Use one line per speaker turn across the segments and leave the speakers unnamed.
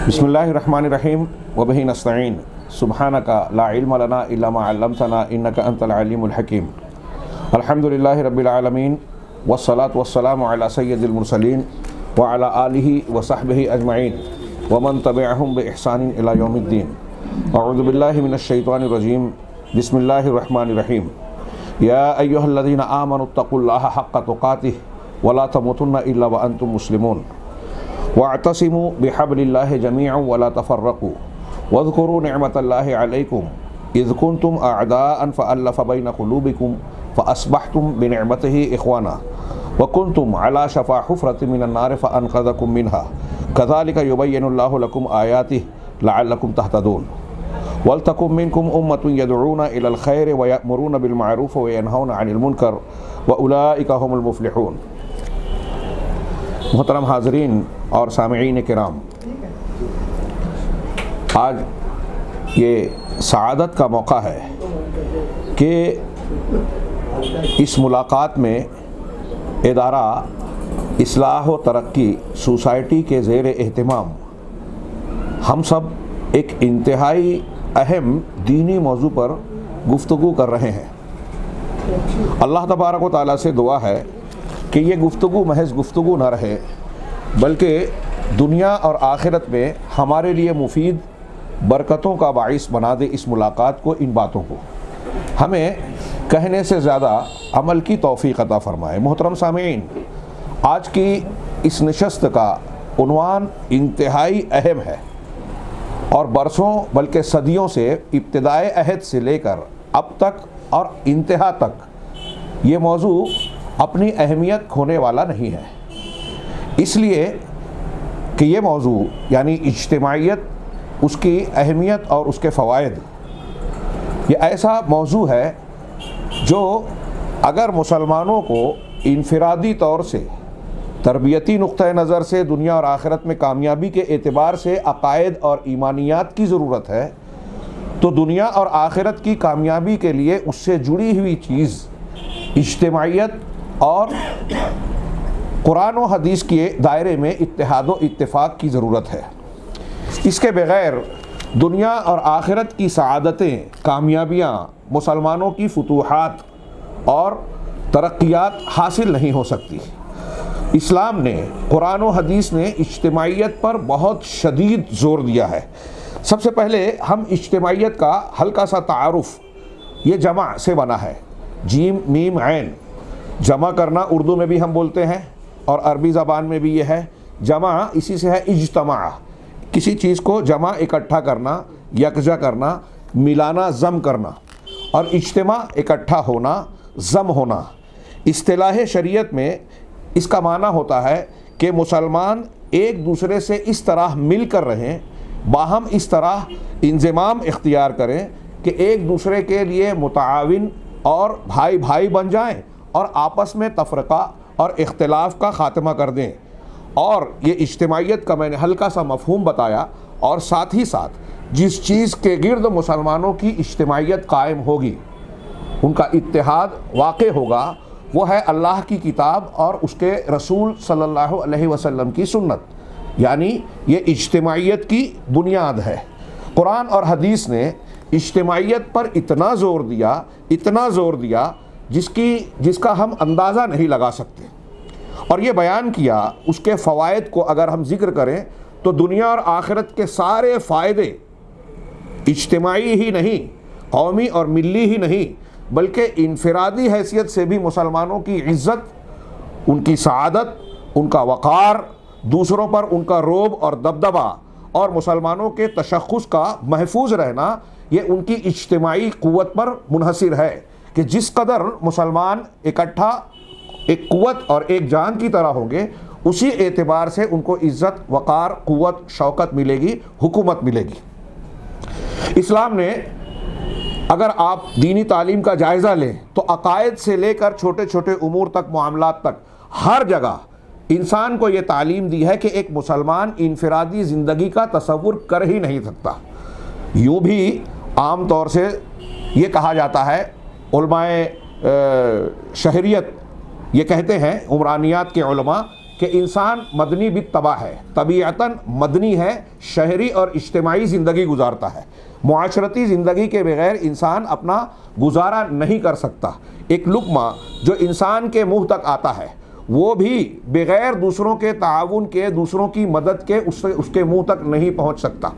بسم اللہ الرحمن الرحیم وبہ نستعین سبحانک لا علم لنا الا ما علمتنا انک انت العلیم الحکیم الحمد للہ رب العالمین والصلاة والسلام علی سید المرسلین وعلی آلہ وصحبہ اجمعین ومن تبعہم بإحسان الی یوم الدین اعوذ باللہ من الشیطان الرجیم بسم اللہ الرحمن الرحیم یا ایہا الذین آمنوا اتقوا اللہ حق تقاتہ ولا تموتن الا وانتم مسلمون واعتصموا بحبل الله جميعا ولا تفرقوا واذكروا نعمة الله عليكم إذ كنتم أعداء فألف بين قلوبكم فأصبحتم بنعمته إخوانا وكنتم على شفا حفرة من النار فأنقذكم منها كذلك يبين الله لكم آياته لعلكم تهتدون ولتكن منكم أمة يدعون إلى الخير ويأمرون بالمعروف وينهون عن المنكر وأولئك هم المفلحون۔ محترم حاضرین اور سامعین کرام، آج یہ سعادت کا موقع ہے کہ اس ملاقات میں ادارہ اصلاح و ترقی سوسائٹی کے زیر اہتمام ہم سب ایک انتہائی اہم دینی موضوع پر گفتگو کر رہے ہیں۔ اللہ تبارک و تعالیٰ سے دعا ہے کہ یہ گفتگو محض گفتگو نہ رہے بلکہ دنیا اور آخرت میں ہمارے لیے مفید برکتوں کا باعث بنا دے اس ملاقات کو، ان باتوں کو ہمیں کہنے سے زیادہ عمل کی توفیق عطا فرمائے۔ محترم سامعین، آج کی اس نشست کا عنوان انتہائی اہم ہے اور برسوں بلکہ صدیوں سے ابتدائے عہد سے لے کر اب تک اور انتہا تک یہ موضوع اپنی اہمیت کھونے والا نہیں ہے، اس لیے کہ یہ موضوع یعنی اجتماعیت، اس کی اہمیت اور اس کے فوائد، یہ ایسا موضوع ہے جو اگر مسلمانوں کو انفرادی طور سے تربیتی نقطہ نظر سے دنیا اور آخرت میں کامیابی کے اعتبار سے عقائد اور ایمانیات کی ضرورت ہے تو دنیا اور آخرت کی کامیابی کے لیے اس سے جڑی ہوئی چیز اجتماعیت اور قرآن و حدیث کے دائرے میں اتحاد و اتفاق کی ضرورت ہے۔ اس کے بغیر دنیا اور آخرت کی سعادتیں، کامیابیاں، مسلمانوں کی فتوحات اور ترقیات حاصل نہیں ہو سکتی۔ اسلام نے، قرآن و حدیث نے اجتماعیت پر بہت شدید زور دیا ہے۔ سب سے پہلے ہم اجتماعیت کا ہلکا سا تعارف، یہ جمع سے بنا ہے، جیم میم عین، جمع کرنا اردو میں بھی ہم بولتے ہیں اور عربی زبان میں بھی یہ ہے۔ جمع اسی سے ہے اجتماع، کسی چیز کو جمع اکٹھا کرنا، یکجا کرنا، ملانا، ضم کرنا، اور اجتماع اکٹھا ہونا، ضم ہونا۔ اصطلاح شریعت میں اس کا معنی ہوتا ہے کہ مسلمان ایک دوسرے سے اس طرح مل کر رہیں، باہم اس طرح انضمام اختیار کریں کہ ایک دوسرے کے لیے متعاون اور بھائی بھائی بن جائیں اور آپس میں تفرقہ اور اختلاف کا خاتمہ کر دیں۔ اور یہ اجتماعیت کا میں نے ہلکا سا مفہوم بتایا، اور ساتھ ہی ساتھ جس چیز کے گرد مسلمانوں کی اجتماعیت قائم ہوگی، ان کا اتحاد واقع ہوگا، وہ ہے اللہ کی کتاب اور اس کے رسول صلی اللہ علیہ وسلم کی سنت، یعنی یہ اجتماعیت کی بنیاد ہے۔ قرآن اور حدیث نے اجتماعیت پر اتنا زور دیا جس کا ہم اندازہ نہیں لگا سکتے، اور یہ بیان کیا اس کے فوائد کو اگر ہم ذکر کریں تو دنیا اور آخرت کے سارے فائدے اجتماعی ہی نہیں، قومی اور ملی ہی نہیں، بلکہ انفرادی حیثیت سے بھی مسلمانوں کی عزت، ان کی سعادت، ان کا وقار، دوسروں پر ان کا رعب اور دبدبہ، اور مسلمانوں کے تشخص کا محفوظ رہنا، یہ ان کی اجتماعی قوت پر منحصر ہے کہ جس قدر مسلمان اکٹھا ایک قوت اور ایک جان کی طرح ہوں گے، اسی اعتبار سے ان کو عزت، وقار، قوت، شوکت ملے گی، حکومت ملے گی۔ اسلام نے، اگر آپ دینی تعلیم کا جائزہ لیں تو عقائد سے لے کر چھوٹے چھوٹے امور تک، معاملات تک، ہر جگہ انسان کو یہ تعلیم دی ہے کہ ایک مسلمان انفرادی زندگی کا تصور کر ہی نہیں سکتا۔ یوں بھی عام طور سے یہ کہا جاتا ہے، علماء شہریت یہ کہتے ہیں، عمرانیات کے علماء، کہ انسان مدنی بالطبع ہے، طبیعتاً مدنی ہے، شہری اور اجتماعی زندگی گزارتا ہے۔ معاشرتی زندگی کے بغیر انسان اپنا گزارا نہیں کر سکتا۔ ایک لقمہ جو انسان کے منہ تک آتا ہے وہ بھی بغیر دوسروں کے تعاون کے، دوسروں کی مدد کے اس کے منہ تک نہیں پہنچ سکتا۔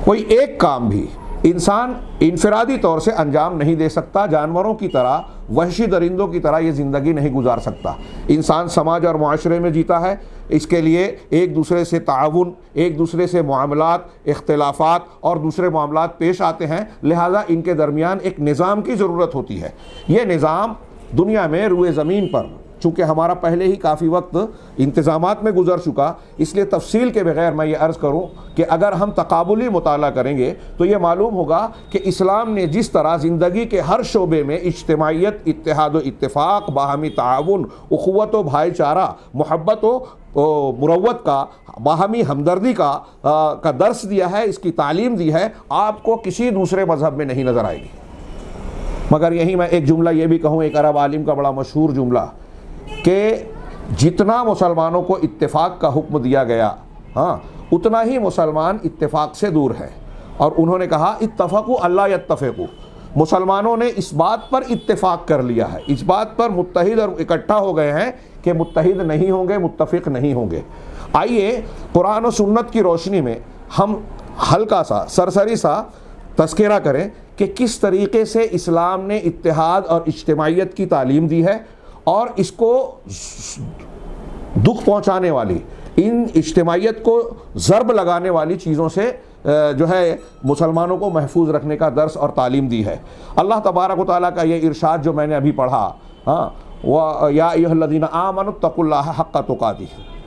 کوئی ایک کام بھی انسان انفرادی طور سے انجام نہیں دے سکتا، جانوروں کی طرح، وحشی درندوں کی طرح یہ زندگی نہیں گزار سکتا۔ انسان سماج اور معاشرے میں جیتا ہے، اس کے لیے ایک دوسرے سے تعاون، ایک دوسرے سے معاملات، اختلافات اور دوسرے معاملات پیش آتے ہیں، لہذا ان کے درمیان ایک نظام کی ضرورت ہوتی ہے۔ یہ نظام دنیا میں روئے زمین پر، چونکہ ہمارا پہلے ہی کافی وقت انتظامات میں گزر چکا، اس لیے تفصیل کے بغیر میں یہ عرض کروں کہ اگر ہم تقابلی مطالعہ کریں گے تو یہ معلوم ہوگا کہ اسلام نے جس طرح زندگی کے ہر شعبے میں اجتماعیت، اتحاد و اتفاق، باہمی تعاون، اخوت و بھائی چارہ، محبت و مروت کا، باہمی ہمدردی کا درس دیا ہے، اس کی تعلیم دی ہے، آپ کو کسی دوسرے مذہب میں نہیں نظر آئے گی۔ مگر یہی میں ایک جملہ یہ بھی کہوں، ایک عرب عالم کا بڑا مشہور جملہ، کہ جتنا مسلمانوں کو اتفاق کا حکم دیا گیا، اتنا ہی مسلمان اتفاق سے دور ہے۔ اور انہوں نے کہا اتفقوا اللہ یتفقوا، مسلمانوں نے اس بات پر اتفاق کر لیا ہے، اس بات پر متحد اور اکٹھا ہو گئے ہیں کہ متحد نہیں ہوں گے، متفق نہیں ہوں گے۔ آئیے قرآن و سنت کی روشنی میں ہم ہلکا سا، سرسری سا تذکرہ کریں کہ کس طریقے سے اسلام نے اتحاد اور اجتماعیت کی تعلیم دی ہے، اور اس کو دکھ پہنچانے والی، ان اجتماعیت کو ضرب لگانے والی چیزوں سے جو ہے مسلمانوں کو محفوظ رکھنے کا درس اور تعلیم دی ہے۔ اللہ تبارک و تعالیٰ کا یہ ارشاد جو میں نے ابھی پڑھا، یا ایھا الذین آمنوا اتقوا اللہ حق تقاتہ،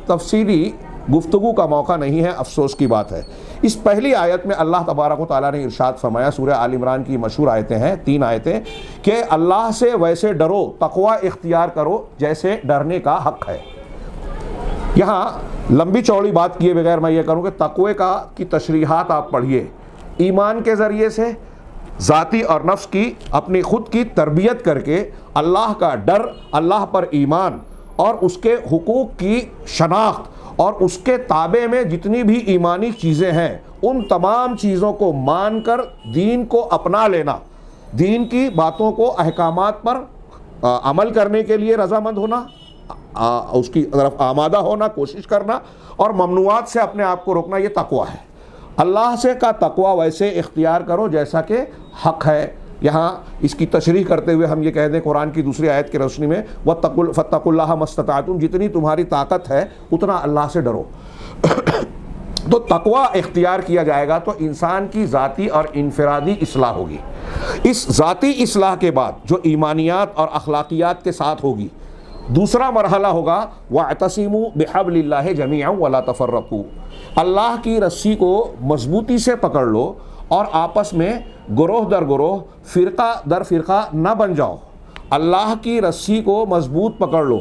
تفصیلی گفتگو کا موقع نہیں ہے، افسوس کی بات ہے۔ اس پہلی آیت میں اللہ تبارک و تعالیٰ نے ارشاد فرمایا، سورہ آل عمران کی مشہور آیتیں ہیں، 3 آیتیں، کہ اللہ سے ویسے ڈرو، تقوی اختیار کرو جیسے ڈرنے کا حق ہے۔ یہاں لمبی چوڑی بات کیے بغیر میں یہ کروں کہ تقوی کی تشریحات آپ پڑھیے، ایمان کے ذریعے سے ذاتی اور نفس کی، اپنی خود کی تربیت کر کے اللہ کا ڈر، اللہ پر ایمان اور اس کے حقوق کی شناخت، اور اس کے تابع میں جتنی بھی ایمانی چیزیں ہیں ان تمام چیزوں کو مان کر دین کو اپنا لینا، دین کی باتوں کو، احکامات پر عمل کرنے کے لیے رضامند ہونا، اس کی طرف آمادہ ہونا، کوشش کرنا، اور ممنوعات سے اپنے آپ کو روکنا، یہ تقویٰ ہے۔ اللہ سے کا تقویٰ ویسے اختیار کرو جیسا کہ حق ہے۔ یہاں اس کی تشریح کرتے ہوئے ہم یہ کہہ دیں قرآن کی دوسری آیت کی روشنی میں، فَاتَّقُوا اللَّهَ مَا اسْتَطَعْتُمْ، جتنی تمہاری طاقت ہے اتنا اللہ سے ڈرو۔ تو تقویٰ اختیار کیا جائے گا تو انسان کی ذاتی اور انفرادی اصلاح ہوگی۔ اس ذاتی اصلاح کے بعد جو ایمانیات اور اخلاقیات کے ساتھ ہوگی، دوسرا مرحلہ ہوگا وَاعْتَصِمُوا بِحَبْلِ اللَّهِ جَمِيعًا وَلَا تَفَرَّقُوا، اللہ کی رسی کو مضبوطی سے پکڑ لو اور آپس میں گروہ در گروہ، فرقہ در فرقہ نہ بن جاؤ۔ اللہ کی رسی کو مضبوط پکڑ لو۔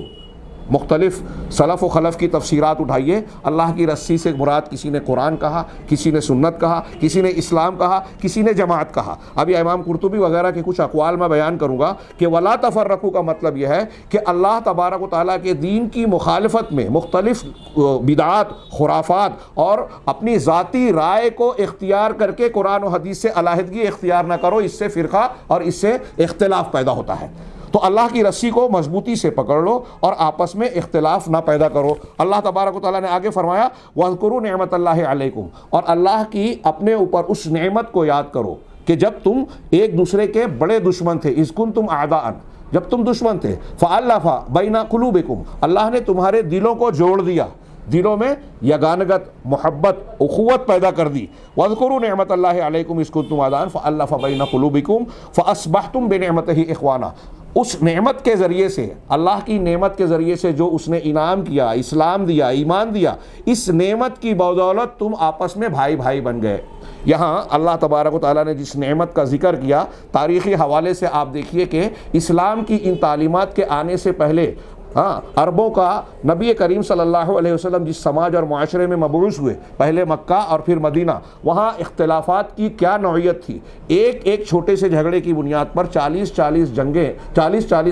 مختلف سلف و خلف کی تفسیرات اٹھائیے، اللہ کی رسی سے مراد کسی نے قرآن کہا، کسی نے سنت کہا، کسی نے اسلام کہا، کسی نے جماعت کہا۔ ابھی امام قرطبی وغیرہ کے کچھ اقوال میں بیان کروں گا کہ ولا تفرقوا کا مطلب یہ ہے کہ اللہ تبارک و تعالیٰ کے دین کی مخالفت میں مختلف بدعات، خرافات اور اپنی ذاتی رائے کو اختیار کر کے قرآن و حدیث سے علیحدگی اختیار نہ کرو، اس سے فرقہ اور اس سے اختلاف پیدا ہوتا ہے۔ تو اللہ کی رسی کو مضبوطی سے پکڑ لو اور آپس میں اختلاف نہ پیدا کرو۔ اللہ تبارک و تعالیٰ نے آگے فرمایا وَاذْكُرُوا نِعْمَتَ اللَّهِ عَلَيْكُمْ، اور اللہ کی اپنے اوپر اس نعمت کو یاد کرو کہ جب تم ایک دوسرے کے بڑے دشمن تھے، اذ کنتم اعداء، جب تم دشمن تھے، فَأَلَّفَ بَيْنَ قُلُوبِكُمْ، اللہ نے تمہارے دلوں کو جوڑ دیا، دلوں میں یگانگت، محبت، اخوت پیدا کر دی۔ وَاذْكُرُوا نِعْمَتَ اللَّهِ عَلَيْكُمْ اذ كُنتُمْ أَعْدَاءً فَأَلَّفَ بَيْنَ قُلُوبِكُمْ فَأَصْبَحْتُمْ بِنِعْمَتِهِ إِخْوَانًا، اس نعمت کے ذریعے سے، اللہ کی نعمت کے ذریعے سے جو اس نے انعام کیا، اسلام دیا، ایمان دیا، اس نعمت کی بدولت تم آپس میں بھائی بھائی بن گئے۔ یہاں اللہ تبارک و تعالیٰ نے جس نعمت کا ذکر کیا، تاریخی حوالے سے آپ دیکھیے کہ اسلام کی ان تعلیمات کے آنے سے پہلے ہاں عربوں کا نبی کریم صلی اللہ علیہ وسلم جس سماج اور معاشرے میں مبعوث ہوئے، پہلے مکہ اور پھر مدینہ، وہاں اختلافات کی کیا نوعیت تھی. ایک ایک چھوٹے سے جھگڑے کی بنیاد پر 40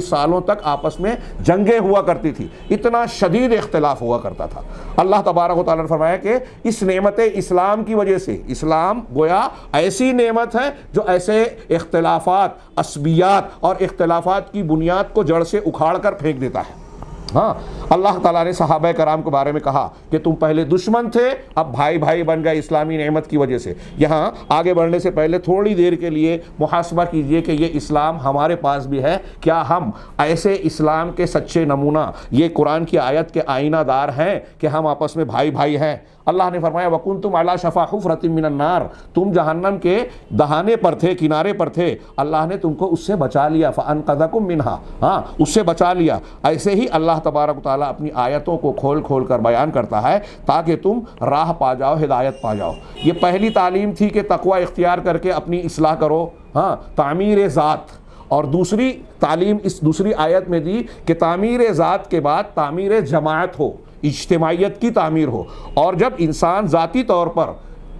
سالوں تک آپس میں جنگیں ہوا کرتی تھی. اتنا شدید اختلاف ہوا کرتا تھا. اللہ تبارک و تعالیٰ نے فرمایا کہ اس نعمت اسلام کی وجہ سے، اسلام گویا ایسی نعمت ہے جو ایسے اختلافات، عصبیات اور اختلافات کی بنیاد کو جڑ سے اکھاڑ کر پھینک دیتا ہے. ہاں اللہ تعالیٰ نے صحابہ کرام کے بارے میں کہا کہ تم پہلے دشمن تھے، اب بھائی بھائی بن گئے اسلامی نعمت کی وجہ سے. یہاں آگے بڑھنے سے پہلے تھوڑی دیر کے لیے محاسبہ کیجئے کہ یہ اسلام ہمارے پاس بھی ہے. کیا ہم ایسے اسلام کے سچے نمونہ، یہ قرآن کی آیت کے آئینہ دار ہیں کہ ہم آپس میں بھائی بھائی ہیں؟ اللہ نے فرمایا وَكُنْتُمْ عَلَى شَفَا حُفْرَةٍ مِّنَ النَّارِ، تم جہنم کے دہانے پر تھے، کنارے پر تھے، اللہ نے تم کو اس سے بچا لیا. فَأَنْقَذَكُم مِّنْهَا، ہاں اس سے بچا لیا. ایسے ہی اللہ تبارک و تعالیٰ اپنی آیتوں کو کھول کھول کر بیان کرتا ہے تاکہ تم راہ پا جاؤ، ہدایت پا جاؤ. یہ پہلی تعلیم تھی کہ تقوی اختیار کر کے اپنی اصلاح کرو، ہاں تعمیر ذات. اور دوسری تعلیم اس دوسری آیت میں دی کہ تعمیر ذات کے بعد تعمیر جماعت ہو، اجتماعیت کی تعمیر ہو. اور جب انسان ذاتی طور پر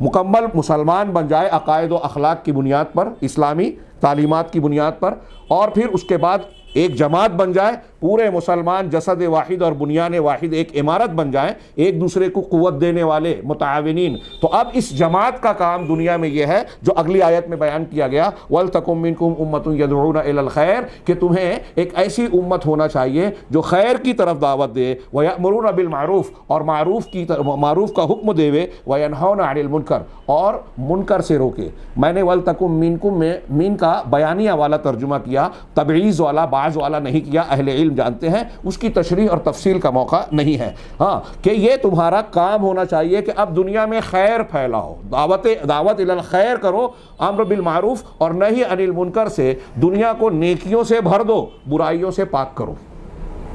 مکمل مسلمان بن جائے عقائد و اخلاق کی بنیاد پر، اسلامی تعلیمات کی بنیاد پر، اور پھر اس کے بعد ایک جماعت بن جائے، پورے مسلمان جسد واحد اور بنیان واحد ایک عمارت بن جائیں، ایک دوسرے کو قوت دینے والے متعاونین، تو اب اس جماعت کا کام دنیا میں یہ ہے جو اگلی آیت میں بیان کیا گیا وَلْتَكُن مِّنكُمْ أُمَّةٌ يَدْعُونَ إِلَى الْخَيْرِ، کہ تمہیں ایک ایسی امت ہونا چاہیے جو خیر کی طرف دعوت دے، وَيَأْمُرُونَ بِالْمَعْرُوفِ، اور معروف کا حکم دے، وَيَنْهَوْنَ عَنِ الْمُنْكَرِ، اور منکر سے روکے. میں نے وَلْتَكُن مِّنكُم میں مین کا بیانیہ والا ترجمہ کیا، تبعیض والا، بعض والا نہیں کیا. اہل علم جانتے ہیں اس کی تشریح اور تفصیل کا موقع نہیں ہے. ہاں کہ یہ تمہارا کام ہونا چاہیے کہ اب دنیا میں خیر پھیلاؤ، دعوت الی الخیر کرو، امر بالمعروف اور نہی عن المنکر سے دنیا کو نیکیوں سے بھر دو، برائیوں سے پاک کرو.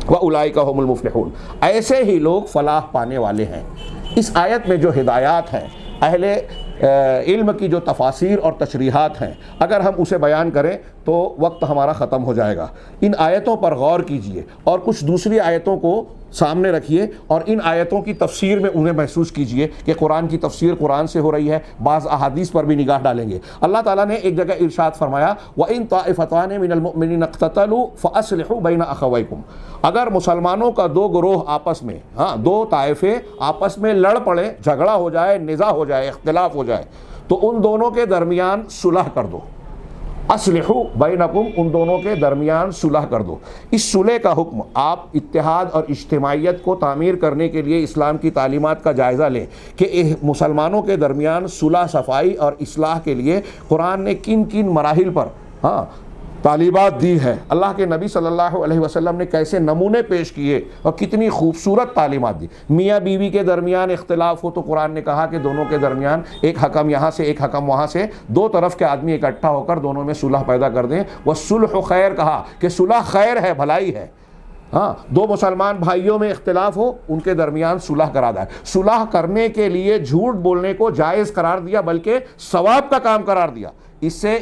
وَأُولَئِكَ هُمُ الْمُفْلِحُونَ، ایسے ہی لوگ فلاح پانے والے ہیں. اس آیت میں جو ہدایات ہیں، اہل علم کی جو تفاسیر اور تشریحات ہیں، اگر ہم اسے بیان کریں تو وقت ہمارا ختم ہو جائے گا. ان آیتوں پر غور کیجئے اور کچھ دوسری آیتوں کو سامنے رکھیے اور ان آیتوں کی تفسیر میں انہیں محسوس کیجئے کہ قرآن کی تفسیر قرآن سے ہو رہی ہے. بعض احادیث پر بھی نگاہ ڈالیں گے. اللہ تعالیٰ نے ایک جگہ ارشاد فرمایا وَإِن طَائِفَتَانِ مِنَ الْمُؤْمِنِينَ اقْتَتَلُوا فَأَصْلِحُوا بَيْنَ أَخَوَيْكُمْ، اگر مسلمانوں کا دو گروہ آپس میں، دو طائفے آپس میں لڑ پڑے، جھگڑا ہو جائے، نزاع ہو جائے، اختلاف ہو جائے، تو ان دونوں کے درمیان صلح کر دو. اصلحوا بینکم، ان دونوں کے درمیان صلح کر دو. اس صلح کا حکم آپ اتحاد اور اجتماعیت کو تعمیر کرنے کے لیے اسلام کی تعلیمات کا جائزہ لیں کہ مسلمانوں کے درمیان صلح، صفائی اور اصلاح کے لیے قرآن نے کن کن مراحل پر تعلیمات دی ہے. اللہ کے نبی صلی اللہ علیہ وسلم نے کیسے نمونے پیش کیے اور کتنی خوبصورت تعلیمات دی. میاں بیوی کے درمیان اختلاف ہو تو قرآن نے کہا کہ دونوں کے درمیان ایک حکم یہاں سے ایک حکم وہاں سے، دو طرف کے آدمی اکٹھا ہو کر دونوں میں صلح پیدا کر دیں. وَالصُّلْحُ خیر، کہا کہ صلح خیر ہے، بھلائی ہے. دو مسلمان بھائیوں میں اختلاف ہو، ان کے درمیان صلح کرا دیا. صلح کرنے کے لیے جھوٹ بولنے کو جائز قرار دیا، بلکہ ثواب کا کام قرار دیا. اس سے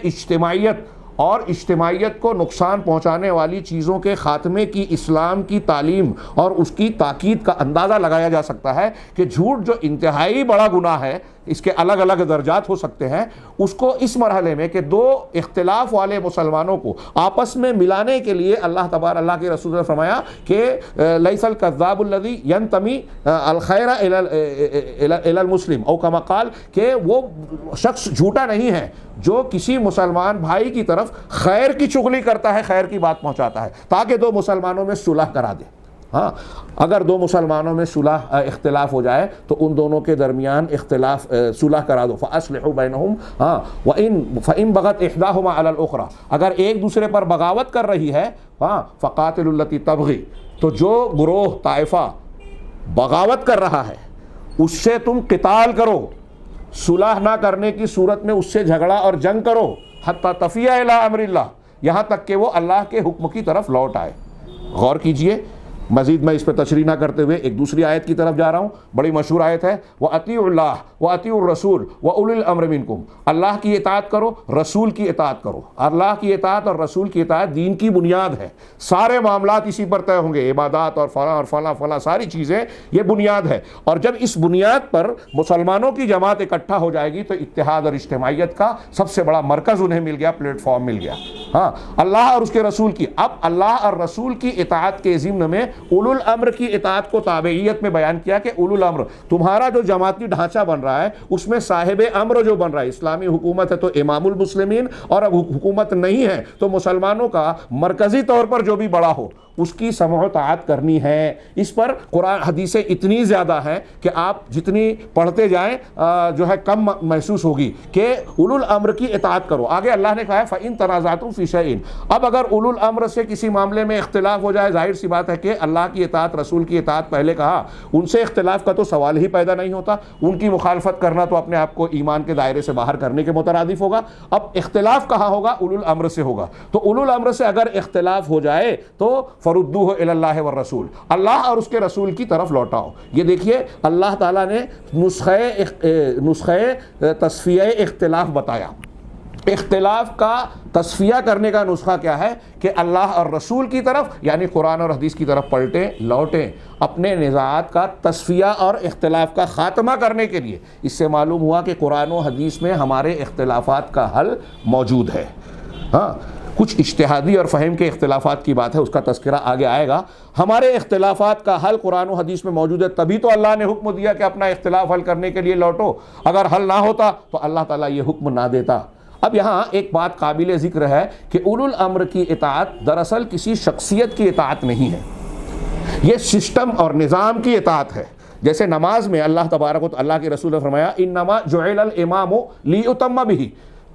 اجتماعیت کو نقصان پہنچانے والی چیزوں کے خاتمے کی اسلام کی تعلیم اور اس کی تاکید کا اندازہ لگایا جا سکتا ہے کہ جھوٹ جو انتہائی بڑا گناہ ہے، اس کے الگ الگ درجات ہو سکتے ہیں، اس کو اس مرحلے میں کہ دو اختلاف والے مسلمانوں کو آپس میں ملانے کے لیے اللہ کے رسول نے فرمایا کہ لیس الکذاب الذی ینتمی الخیر الی المسلم، او کما قال، کہ وہ شخص جھوٹا نہیں ہے جو کسی مسلمان بھائی کی طرف خیر کی چغلی کرتا ہے، خیر کی بات پہنچاتا ہے تاکہ دو مسلمانوں میں صلح کرا دے. اگر دو مسلمانوں میں صلح اختلاف ہو جائے تو ان دونوں کے درمیان صلح کرا دو. فَأَصْلِحُوا بَيْنَهُمْ فَإِن بَغَتْ إِحْدَاهُمَا عَلَى الْأُخْرَى، اگر ایک دوسرے پر بغاوت کر رہی ہے، فَقَاتِلُوا الَّتِي تَبْغِي، تو جو گروہ طائفہ بغاوت کر رہا ہے اس سے تم قتال کرو، صلح نہ کرنے کی صورت میں اس سے جھگڑا اور جنگ کرو، حَتَّى تَفِيَ إِلَىٰ أَمْرِ اللَّهِ، یہاں تک کہ وہ اللہ کے حکم کی طرف لوٹ آئے. غور کیجئے مزید میں اس پہ تشریح نہ کرتے ہوئے ایک دوسری آیت کی طرف جا رہا ہوں، بڑی مشہور آیت ہے، وَأَطِيعُوا اللَّهَ وَأَطِيعُوا الرَّسُولَ وَأُولِي الْأَمْرِ مِنْكُمْ، اللہ کی اطاعت کرو، رسول کی اطاعت کرو۔ اللہ کی اطاعت اور رسول کی اطاعت دین کی بنیاد ہے، سارے معاملات اسی پر طے ہوں گے، عبادات اور فلاں اور فلاں فلاں ساری چیزیں، یہ بنیاد ہے۔ اور جب اس بنیاد پر مسلمانوں کی جماعت اکٹھا ہو جائے گی تو اتحاد اور اجتماعیت کا سب سے بڑا مرکز انہیں مل گیا، پلیٹ فارم مل گیا۔ ہاں، اللہ اور اس کے رسول کی، اب اللہ اور رسول کی اطاعت کے ضمن میں اولو الامر کی اطاعت کو تابعیت میں بیان کیا کہ اولو الامر، تمہارا جو جماعتی ڈھانچہ بن رہا ہے اس میں صاحب امر جو بن رہا ہے، اسلامی حکومت ہے تو امام المسلمین، اور اب حکومت نہیں ہے تو مسلمانوں کا مرکزی طور پر جو بھی بڑا ہو اس کی سمع و طاعت کرنی ہے۔ اس پر قرآن حدیثیں اتنی زیادہ ہیں کہ آپ جتنی پڑھتے جائیں جو ہے کم محسوس ہوگی کہ اولو الامر کی اطاعت کرو۔ آگے اللہ نے کہا ہے فَإِن تَنَازَعْتُمْ فِي شَيْءٍ، اب اگر اولو الامر سے کسی معاملے میں اختلاف ہو جائے، ظاہر سی بات ہے کہ اللہ کی اطاعت، رسول کی اطاعت پہلے کہا، ان سے اختلاف کا تو سوال ہی پیدا نہیں ہوتا، ان کی مخالفت کرنا تو اپنے آپ کو ایمان کے دائرے سے باہر کرنے کے مترادف ہوگا۔ اب اختلاف کہاں ہوگا؟ اولو الامر سے ہوگا۔ تو اولو الامر سے اگر اختلاف ہو جائے تو فردوہ الی اللہ والرسول، اللہ اور اس کے رسول کی طرف لوٹاؤ۔ یہ دیکھیے اللہ تعالیٰ نے نسخہ تصفیہ اختلاف بتایا۔ اختلاف کا تصفیہ کرنے کا نسخہ کیا ہے کہ اللہ اور رسول کی طرف، یعنی قرآن اور حدیث کی طرف پلٹیں، لوٹیں، اپنے نزاعات کا تصفیہ اور اختلاف کا خاتمہ کرنے کے لیے۔ اس سے معلوم ہوا کہ قرآن و حدیث میں ہمارے اختلافات کا حل موجود ہے۔ ہاں، کچھ اجتہادی اور فہم کے اختلافات کی بات ہے، اس کا تذکرہ آگے آئے گا۔ ہمارے اختلافات کا حل قرآن و حدیث میں موجود ہے، تبھی تو اللہ نے حکم دیا کہ اپنا اختلاف حل کرنے کے لیے لوٹو۔ اگر حل نہ ہوتا تو اللہ تعالیٰ یہ حکم نہ دیتا۔ اب یہاں ایک بات قابل ذکر ہے کہ اولو الامر کی اطاعت دراصل کسی شخصیت کی اطاعت نہیں ہے، یہ سسٹم اور نظام کی اطاعت ہے۔ جیسے نماز میں اللہ تبارک و تعالیٰ، اللہ کے رسول نے فرمایا انما جعل الامام لیؤتم بہ،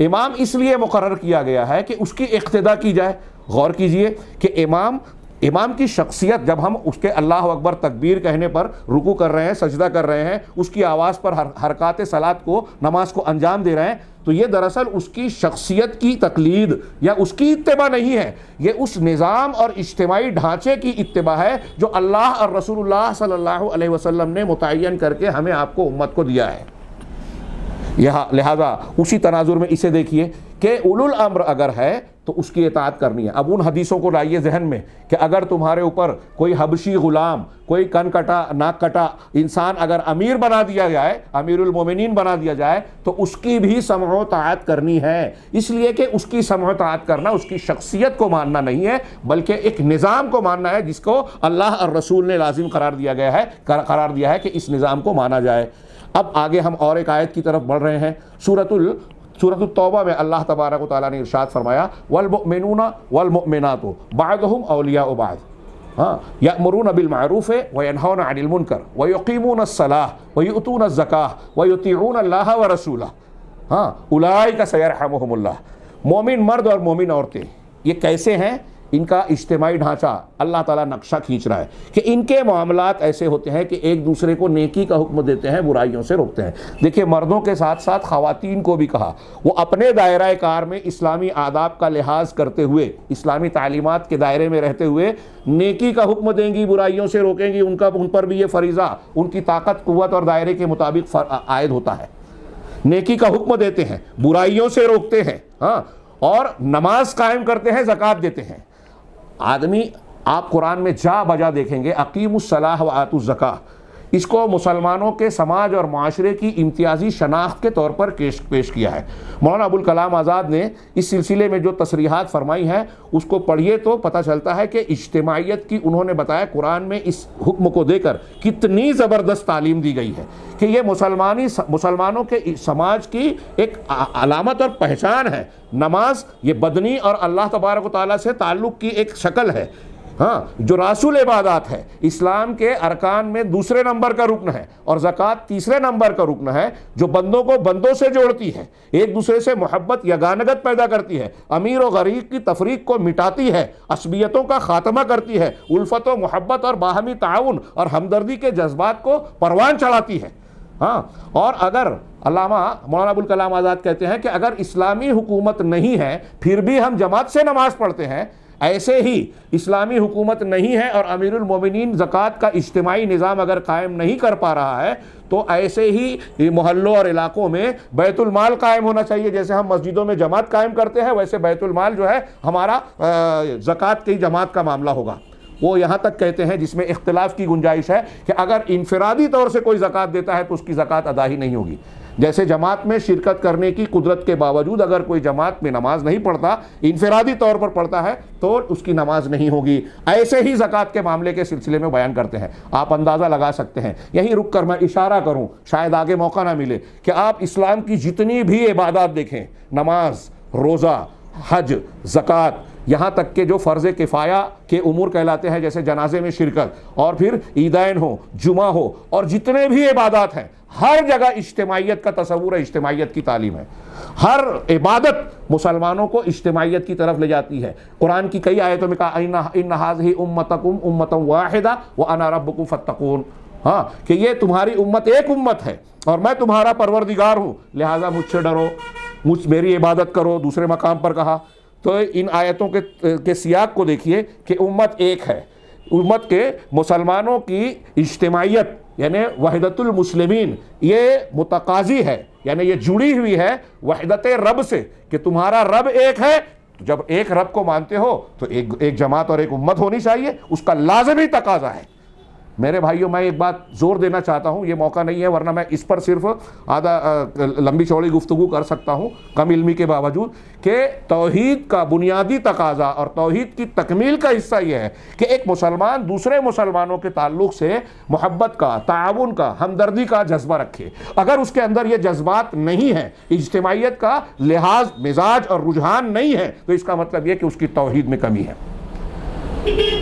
امام اس لیے مقرر کیا گیا ہے کہ اس کی اقتداء کی جائے۔ غور کیجئے کہ امام کی شخصیت، جب ہم اس کے اللہ اکبر تکبیر کہنے پر رکوع کر رہے ہیں، سجدہ کر رہے ہیں، اس کی آواز پر حرکات صلاۃ کو، نماز کو انجام دے رہے ہیں، تو یہ دراصل اس کی شخصیت کی تقلید یا اس کی اتباع نہیں ہے، یہ اس نظام اور اجتماعی ڈھانچے کی اتباع ہے جو اللہ اور رسول اللہ صلی اللہ علیہ وسلم نے متعین کر کے ہمیں، آپ کو، امت کو دیا ہے۔ لہذا اسی تناظر میں اسے دیکھیے کہ اولو الامر اگر ہے تو اس کی اطاعت کرنی ہے۔ اب ان حدیثوں کو لائیے ذہن میں کہ اگر تمہارے اوپر کوئی حبشی غلام، کوئی کن کٹا ناک کٹا انسان اگر امیر بنا دیا جائے، امیر المومنین بنا دیا جائے، تو اس کی بھی سمع و طاعت کرنی ہے، اس لیے کہ اس کی سمع و طاعت کرنا اس کی شخصیت کو ماننا نہیں ہے بلکہ ایک نظام کو ماننا ہے جس کو اللہ اور رسول نے لازم قرار دیا ہے کہ اس نظام کو مانا جائے۔ اب آگے ہم اور ایک آیت کی طرف بڑھ رہے ہیں۔ سورۃ التوبہ میں اللہ تبارک و تعالیٰ نے ارشاد فرمایا والمؤمنون والمؤمنات بعضهم اولیاء بعض، یأمرون بالمعروف وینہون عن المنکر ویقیمون الصلاۃ ویؤتون الزکاۃ ویطیعون اللہ ورسولہ اولئک سیرحمہم اللہ۔ مومن مرد اور مومن عورتیں یہ کیسے ہیں؟ ان کا اجتماعی ڈھانچہ اللہ تعالیٰ نقشہ کھینچ رہا ہے کہ ان کے معاملات ایسے ہوتے ہیں کہ ایک دوسرے کو نیکی کا حکم دیتے ہیں، برائیوں سے روکتے ہیں۔ دیکھیے مردوں کے ساتھ ساتھ خواتین کو بھی کہا، وہ اپنے دائرہ کار میں اسلامی آداب کا لحاظ کرتے ہوئے، اسلامی تعلیمات کے دائرے میں رہتے ہوئے نیکی کا حکم دیں گی، برائیوں سے روکیں گی، ان پر بھی یہ فریضہ ان کی طاقت، قوت اور دائرے کے مطابق عائد ہوتا ہے۔ نیکی کا حکم دیتے ہیں، برائیوں سے روکتے ہیں، اور نماز قائم کرتے ہیں، زکوٰۃ دیتے ہیں۔ آدمی، آپ قرآن میں جا بجا دیکھیں گے اقیموا الصلاۃ وآتوا الزکاۃ، اس کو مسلمانوں کے سماج اور معاشرے کی امتیازی شناخت کے طور پر پیش کیا ہے۔ مولانا ابوالکلام آزاد نے اس سلسلے میں جو تصریحات فرمائی ہیں اس کو پڑھیے تو پتہ چلتا ہے کہ اجتماعیت کی انہوں نے بتایا قرآن میں اس حکم کو دے کر کتنی زبردست تعلیم دی گئی ہے کہ یہ مسلمانوں کے سماج کی ایک علامت اور پہچان ہے۔ نماز یہ بدنی اور اللہ تبارک و تعالیٰ سے تعلق کی ایک شکل ہے، جو رسول عبادات ہے، اسلام کے ارکان میں دوسرے نمبر کا رکن ہے، اور زکوٰۃ تیسرے نمبر کا رکن ہے جو بندوں کو بندوں سے جوڑتی ہے، ایک دوسرے سے محبت یگانگت پیدا کرتی ہے، امیر و غریب کی تفریق کو مٹاتی ہے، عصبیتوں کا خاتمہ کرتی ہے، الفت و محبت اور باہمی تعاون اور ہمدردی کے جذبات کو پروان چڑھاتی ہے۔ اور اگر علامہ مولانا ابوالکلام آزاد کہتے ہیں کہ اگر اسلامی حکومت نہیں ہے پھر بھی ہم جماعت سے نماز پڑھتے ہیں، ایسے ہی اسلامی حکومت نہیں ہے اور امیر المومنین زکوٰۃ کا اجتماعی نظام اگر قائم نہیں کر پا رہا ہے تو ایسے ہی محلوں اور علاقوں میں بیت المال قائم ہونا چاہیے. جیسے ہم مسجدوں میں جماعت قائم کرتے ہیں ویسے بیت المال جو ہے ہمارا زکوٰۃ کی جماعت کا معاملہ ہوگا. وہ یہاں تک کہتے ہیں جس میں اختلاف کی گنجائش ہے کہ اگر انفرادی طور سے کوئی زکوٰۃ دیتا ہے تو اس کی زکوٰۃ ادا ہی نہیں ہوگی. جیسے جماعت میں شرکت کرنے کی قدرت کے باوجود اگر کوئی جماعت میں نماز نہیں پڑھتا, انفرادی طور پر پڑھتا ہے تو اس کی نماز نہیں ہوگی. ایسے ہی زکوٰۃ کے معاملے کے سلسلے میں بیان کرتے ہیں. آپ اندازہ لگا سکتے ہیں, یہیں رک کر میں اشارہ کروں, شاید آگے موقع نہ ملے, کہ آپ اسلام کی جتنی بھی عبادات دیکھیں, نماز, روزہ, حج, زکوٰۃ, یہاں تک کہ جو فرض کفایہ کے امور کہلاتے ہیں جیسے جنازے میں شرکت, اور پھر عیدین ہو, جمعہ ہو, اور جتنے بھی عبادات ہیں, ہر جگہ اجتماعیت کا تصور ہے, اجتماعیت کی تعلیم ہے. ہر عبادت مسلمانوں کو اجتماعیت کی طرف لے جاتی ہے. قرآن کی کئی آیتوں میں کہا ان ھذہ امتکم امۃ واحدہ وانا ربکم فاتقون, ہاں کہ یہ تمہاری امت ایک امت ہے اور میں تمہارا پروردگار ہوں, لہٰذا مجھ سے ڈرو, میری عبادت کرو. دوسرے مقام پر کہا. تو ان آیتوں کے سیاق کو دیکھیے کہ امت ایک ہے. امت کے مسلمانوں کی اجتماعیت یعنی وحدت المسلمین یہ متقاضی ہے, یعنی یہ جڑی ہوئی ہے وحدت رب سے, کہ تمہارا رب ایک ہے. جب ایک رب کو مانتے ہو تو ایک جماعت اور ایک امت ہونی چاہیے, اس کا لازمی تقاضا ہے. میرے بھائیوں, میں ایک بات زور دینا چاہتا ہوں, یہ موقع نہیں ہے ورنہ میں اس پر صرف لمبی چوڑی گفتگو کر سکتا ہوں کم علمی کے باوجود, کہ توحید کا بنیادی تقاضا اور توحید کی تکمیل کا حصہ یہ ہے کہ ایک مسلمان دوسرے مسلمانوں کے تعلق سے محبت کا, تعاون کا, ہمدردی کا جذبہ رکھے. اگر اس کے اندر یہ جذبات نہیں ہیں, اجتماعیت کا لحاظ, مزاج اور رجحان نہیں ہے, تو اس کا مطلب یہ کہ اس کی توحید میں کمی ہے.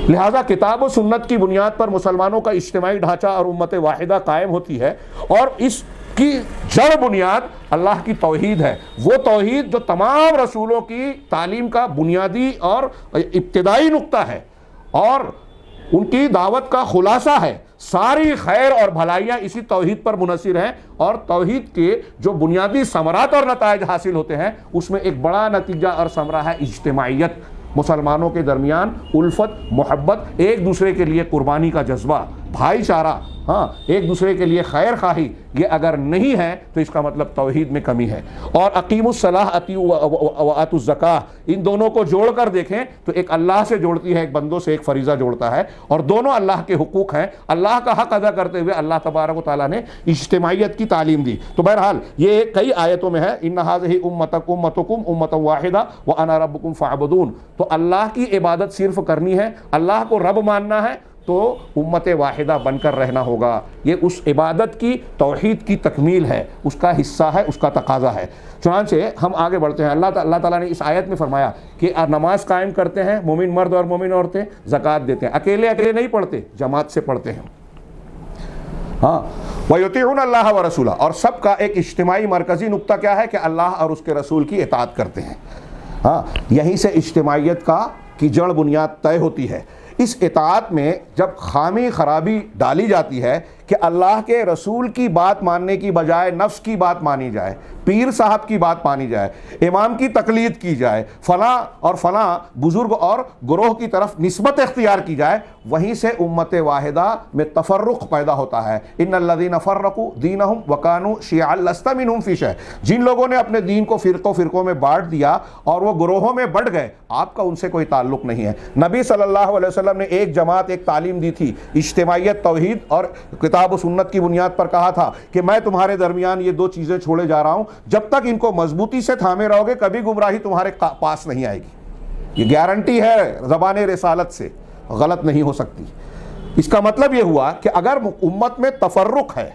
لہذا کتاب و سنت کی بنیاد پر مسلمانوں کا اجتماعی ڈھانچہ اور امت واحدہ قائم ہوتی ہے, اور اس کی جڑ بنیاد اللہ کی توحید ہے. وہ توحید جو تمام رسولوں کی تعلیم کا بنیادی اور ابتدائی نقطہ ہے اور ان کی دعوت کا خلاصہ ہے. ساری خیر اور بھلائیاں اسی توحید پر منحصر ہیں, اور توحید کے جو بنیادی ثمرات اور نتائج حاصل ہوتے ہیں اس میں ایک بڑا نتیجہ اور ثمرہ ہے اجتماعیت. مسلمانوں کے درمیان الفت, محبت, ایک دوسرے کے لیے قربانی کا جذبہ, بھائی چارہ, ہاں ایک دوسرے کے لیے خیر خواہی, یہ اگر نہیں ہے تو اس کا مطلب توحید میں کمی ہے. اور اقیموا الصلاۃ وآتوا الزکاۃ, ان دونوں کو جوڑ کر دیکھیں تو ایک اللہ سے جوڑتی ہے, ایک بندوں سے ایک فریضہ جوڑتا ہے, اور دونوں اللہ کے حقوق ہیں. اللہ کا حق ادا کرتے ہوئے اللہ تبارک و تعالیٰ نے اجتماعیت کی تعلیم دی. تو بہرحال یہ کئی آیتوں میں ہے, ان ھذہ امتکم امۃ واحدہ وانا ربکم فاعبدون. تو اللہ کی عبادت صرف کرنی ہے, اللہ کو رب ماننا ہے, تو امت واحدہ بن کر رہنا ہوگا. یہ اس عبادت کی, توحید کی تکمیل ہے, اس کا حصہ ہے, اس کا تقاضا ہے. چنانچہ ہم آگے بڑھتے ہیں. اللہ تعالیٰ نے اس آیت میں فرمایا کہ نماز قائم کرتے ہیں مومن مرد اور مومن عورتیں, زکوٰۃ دیتے ہیں. اکیلے نہیں پڑھتے, جماعت سے پڑھتے ہیں. ہاں, وَيُطِيعُونَ اللَّهَ وَرَسُولَهُ, اور سب کا ایک اجتماعی مرکزی نقطہ کیا ہے کہ اللہ اور اس کے رسول کی اطاعت کرتے ہیں. ہاں, یہیں سے اجتماعیت کی جڑ بنیاد طے ہوتی ہے. اس اطاعت میں جب خامی خرابی ڈالی جاتی ہے کہ اللہ کے رسول کی بات ماننے کی بجائے نفس کی بات مانی جائے, پیر صاحب کی بات مانی جائے, امام کی تقلید کی جائے, فلاں اور فلاں بزرگ اور گروہ کی طرف نسبت اختیار کی جائے, وہیں سے امت واحدہ میں تفرق پیدا ہوتا ہے. ان الذین فرقوا دینہم وکانوا شیعا لست منہم فی شیء, جن لوگوں نے اپنے دین کو فرقوں میں بانٹ دیا اور وہ گروہوں میں بٹ گئے, آپ کا ان سے کوئی تعلق نہیں ہے. نبی صلی اللہ علیہ وسلم نے ایک جماعت, ایک تعلیم دی تھی, اجتماعیت, توحید اور کتاب و سنت کی بنیاد پر کہا تھا کہ میں تمہارے درمیان یہ دو چیزیں چھوڑے جا رہا ہوں, جب تک ان کو مضبوطی سے تھامے رہو گے کبھی گمراہی تمہارے پاس نہیں آئے گی. یہ گارنٹی ہے زبان رسالت سے, غلط نہیں ہو سکتی. اس کا مطلب یہ ہوا کہ اگر امت میں تفرق ہے,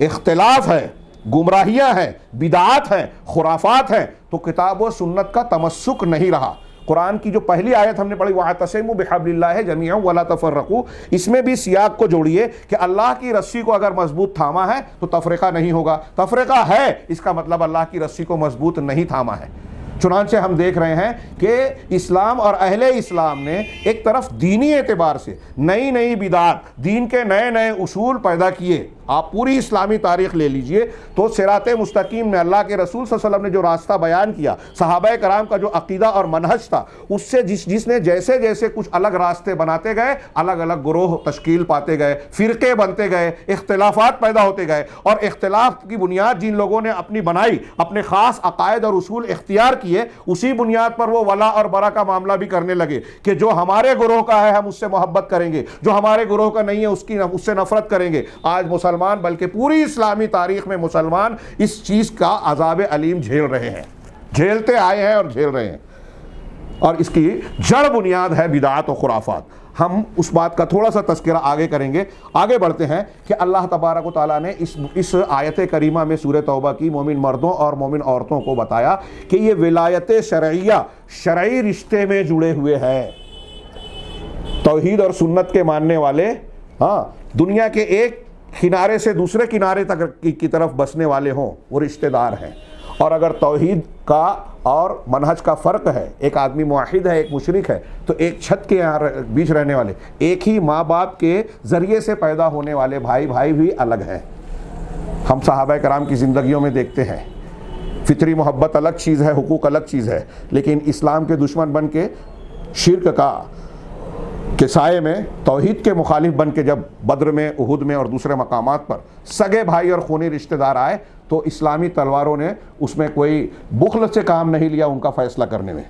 اختلاف ہے, گمراہیاں ہیں, بدعات ہیں, خرافات ہیں, تو کتاب و سنت کا تمسک نہیں رہا. قرآن کی جو پہلی آیت ہم نے پڑھی وَاعْتَصِمُوا بِحَبْلِ اللَّهِ جَمِيعًا وَلَا تَفَرَّقُوا, اس میں بھی سیاق کو جوڑیے کہ اللہ کی رسی کو اگر مضبوط تھاما ہے تو تفرقہ نہیں ہوگا. تفرقہ ہے اس کا مطلب اللہ کی رسی کو مضبوط نہیں تھاما ہے. چنانچہ ہم دیکھ رہے ہیں کہ اسلام اور اہل اسلام نے ایک طرف دینی اعتبار سے نئی بدعات, دین کے نئے اصول پیدا کیے, آپ پوری اسلامی تاریخ لے لیجئے تو صراط مستقیم میں اللہ کے رسول صلی اللہ علیہ وسلم نے جو راستہ بیان کیا، صحابہ کرام کا جو عقیدہ اور منہج تھا، اس سے جس نے جیسے جیسے کچھ الگ راستے بناتے گئے، الگ الگ گروہ تشکیل پاتے گئے، فرقے بنتے گئے، اختلافات پیدا ہوتے گئے، اور اختلاف کی بنیاد جن لوگوں نے اپنی بنائی، اپنے خاص عقائد اور اصول اختیار کیے، اسی بنیاد پر وہ ولا اور برا کا معاملہ بھی کرنے لگے کہ جو ہمارے گروہ کا ہے ہم اس سے محبت کریں گے، جو ہمارے گروہ کا نہیں ہے اس سے نفرت کریں گے۔ آج مسلمان بلکہ پوری اسلامی تاریخ میں مسلمان اس چیز کا عذاب علیم جھیل رہے ہیں، جھیلتے آئے ہیں اور جھیل رہے ہیں، اور اس کی جڑ بنیاد ہے بدعات و خرافات۔ ہم اس بات کا تھوڑا سا تذکرہ آگے کریں گے۔ آگے بڑھتے ہیں کہ اللہ تبارک و تعالیٰ نے اس آیت کریمہ میں سورہ توبہ کی مومن مردوں اور مومن عورتوں کو بتایا کہ یہ ولایت شرعیہ شرعی رشتے میں جڑے ہوئے ہیں۔ توحید اور سنت کے ماننے والے دنیا کے ایک کنارے سے دوسرے کنارے تک کی طرف بسنے والے ہوں، وہ رشتہ دار ہیں۔ اور اگر توحید کا اور منہج کا فرق ہے، ایک آدمی موحد ہے ایک مشرک ہے، تو ایک چھت کے بیچ رہنے والے، ایک ہی ماں باپ کے ذریعے سے پیدا ہونے والے بھائی بھی الگ ہیں۔ ہم صحابہ کرام کی زندگیوں میں دیکھتے ہیں، فطری محبت الگ چیز ہے، حقوق الگ چیز ہے، لیکن اسلام کے دشمن بن کے، شرک کے سائے میں توحید کے مخالف بن کے جب بدر میں، احد میں اور دوسرے مقامات پر سگے بھائی اور خونی رشتہ دار آئے تو اسلامی تلواروں نے اس میں کوئی بخل سے کام نہیں لیا ان کا فیصلہ کرنے میں۔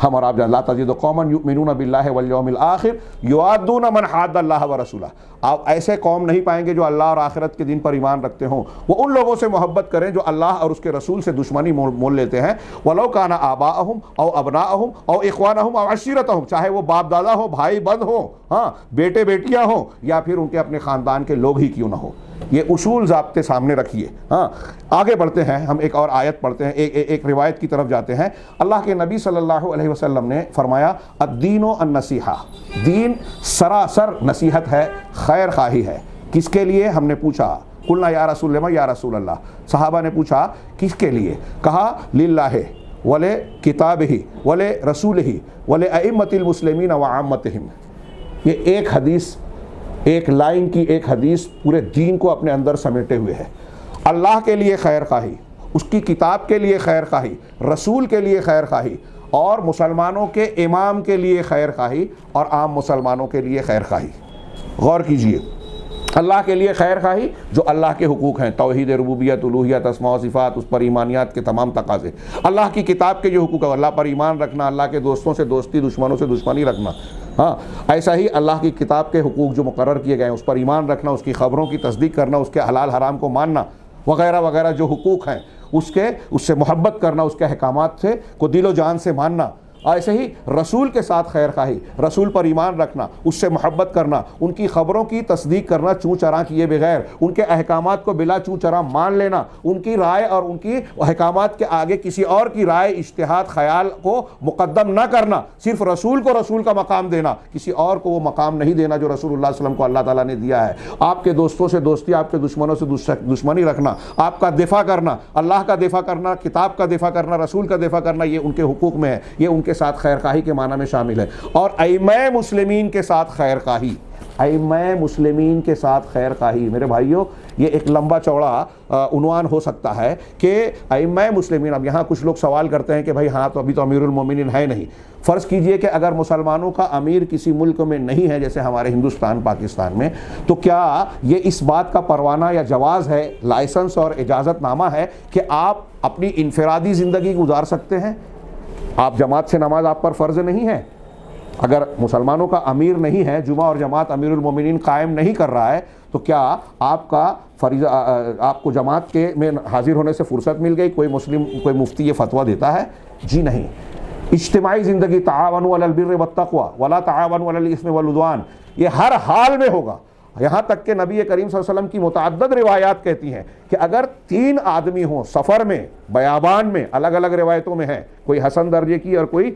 ہم اور آپ لا تجد قوما یؤمنون باللہ والیوم الآخر یوادون من حاد اللہ ورسولہ، آپ ایسے قوم نہیں پائیں گے جو اللہ اور آخرت کے دن پر ایمان رکھتے ہوں، وہ ان لوگوں سے محبت کریں جو اللہ اور اس کے رسول سے دشمنی مول لیتے ہیں۔ وَلَوْ كَانَ آبَاءَهُمْ أَوْ أَبْنَاءَهُمْ أَوْ إِخْوَانَهُمْ أَوْ عَشِيرَتَهُمْ، چاہے وہ باپ دادا ہوں، بھائی بند ہوں، بیٹے بیٹیاں ہوں، یا پھر ان کے اپنے خاندان کے لوگ ہی کیوں نہ ہو۔ یہ اصول ضابطے سامنے رکھیے۔ آگے بڑھتے ہیں، ہم ایک اور آیت پڑھتے ہیں، ایک روایت کی طرف جاتے ہیں۔ اللہ کے نبی صلی اللہ علیہ وسلم نے فرمایا الدین النصیحہ، دین سراسر نصیحت ہے، خیر خواہی ہے۔ کس کے لیے؟ ہم نے پوچھا، قلنا یا رسول اللہ، یا رسول اللہ، صحابہ نے پوچھا کس کے لیے؟ کہا للہ ولِ کتابہ ولِ رسولہ ولِ ائمۃ المسلمین وعامتہم۔ یہ ایک حدیث، ایک لائن کی ایک حدیث پورے دین کو اپنے اندر سمیٹے ہوئے ہے۔ اللہ کے لیے خیر خواہی، اس کی کتاب کے لیے خیر خواہی، رسول کے لیے خیر خواہی، اور مسلمانوں کے امام کے لیے خیر خواہی، اور عام مسلمانوں کے لیے خیر خواہی۔ غور کیجئے، اللہ کے لیے خیر خواہی جو اللہ کے حقوق ہیں، توحید ربوبیت، الوہیت، اسماء و صفات، اس پر ایمانیات کے تمام تقاضے، اللہ کی کتاب کے جو حقوق ہیں، اللہ پر ایمان رکھنا، اللہ کے دوستوں سے دوستی، دشمنوں سے دشمنی رکھنا، ایسا ہی اللہ کی کتاب کے حقوق جو مقرر کیے گئے ہیں اس پر ایمان رکھنا، اس کی خبروں کی تصدیق کرنا، اس کے حلال حرام کو ماننا، وغیرہ وغیرہ جو حقوق ہیں اس سے محبت کرنا، اس کے احکامات کو دل و جان سے ماننا۔ ایسے ہی رسول کے ساتھ خیر خواہی، رسول پر ایمان رکھنا، اس سے محبت کرنا، ان کی خبروں کی تصدیق کرنا چوں چراں کیے بغیر، ان کے احکامات کو بلا چوں چراں مان لینا، ان کی رائے اور ان کی احکامات کے آگے کسی اور کی رائے، اجتہاد، خیال کو مقدم نہ کرنا، صرف رسول کو رسول کا مقام دینا، کسی اور کو وہ مقام نہیں دینا جو رسول اللہ صلی اللہ علیہ وسلم کو اللہ تعالیٰ نے دیا ہے۔ آپ کے دوستوں سے دوستی، آپ کے دشمنوں سے دشمنی رکھنا، آپ کا دفاع کرنا، اللہ کا دفاع کرنا، کتاب کا دفاع کرنا، رسول کا دفاع کرنا، یہ ان کے حقوق میں ہے، یہ ان کے ساتھ خیر خواہی کے معنی میں شامل ہے۔ اور ائمہ مسلمین کے ساتھ خیر خواہی، ائمہ مسلمین کے ساتھ خیر خواہی، میرے بھائیوں یہ ایک لمبا چوڑا عنوان ہو سکتا ہے کہ ائمہ مسلمین، اب یہاں کچھ لوگ سوال کرتے ہیں کہ بھائی تو ابھی تو امیر المومنین ہے نہیں۔ فرض کیجئے کہ اگر مسلمانوں کا امیر کسی ملک میں نہیں ہے، جیسے ہمارے ہندوستان، پاکستان میں، تو کیا یہ اس بات کا پروانہ یا جواز ہے، لائسنس اور اجازت نامہ ہے کہ آپ اپنی انفرادی زندگی گزار سکتے ہیں؟ آپ جماعت سے نماز آپ پر فرض نہیں ہے؟ اگر مسلمانوں کا امیر نہیں ہے، جمعہ اور جماعت امیر المومنین قائم نہیں کر رہا ہے، تو کیا آپ کا فریضہ، آپ کو جماعت کے میں حاضر ہونے سے فرصت مل گئی؟ کوئی مفتی یہ فتویٰ دیتا ہے؟ جی نہیں۔ اجتماعی زندگی، تعاونوا علی البر والتقوی ولا تعاونوا علی الاثم والعدوان، یہ ہر حال میں ہوگا۔ یہاں تک کہ نبی کریم صلی اللہ علیہ وسلم کی متعدد روایات کہتی ہیں کہ اگر 3 آدمی ہوں سفر میں، بیابان میں، الگ الگ روایتوں میں ہے، کوئی حسن درجے کی اور کوئی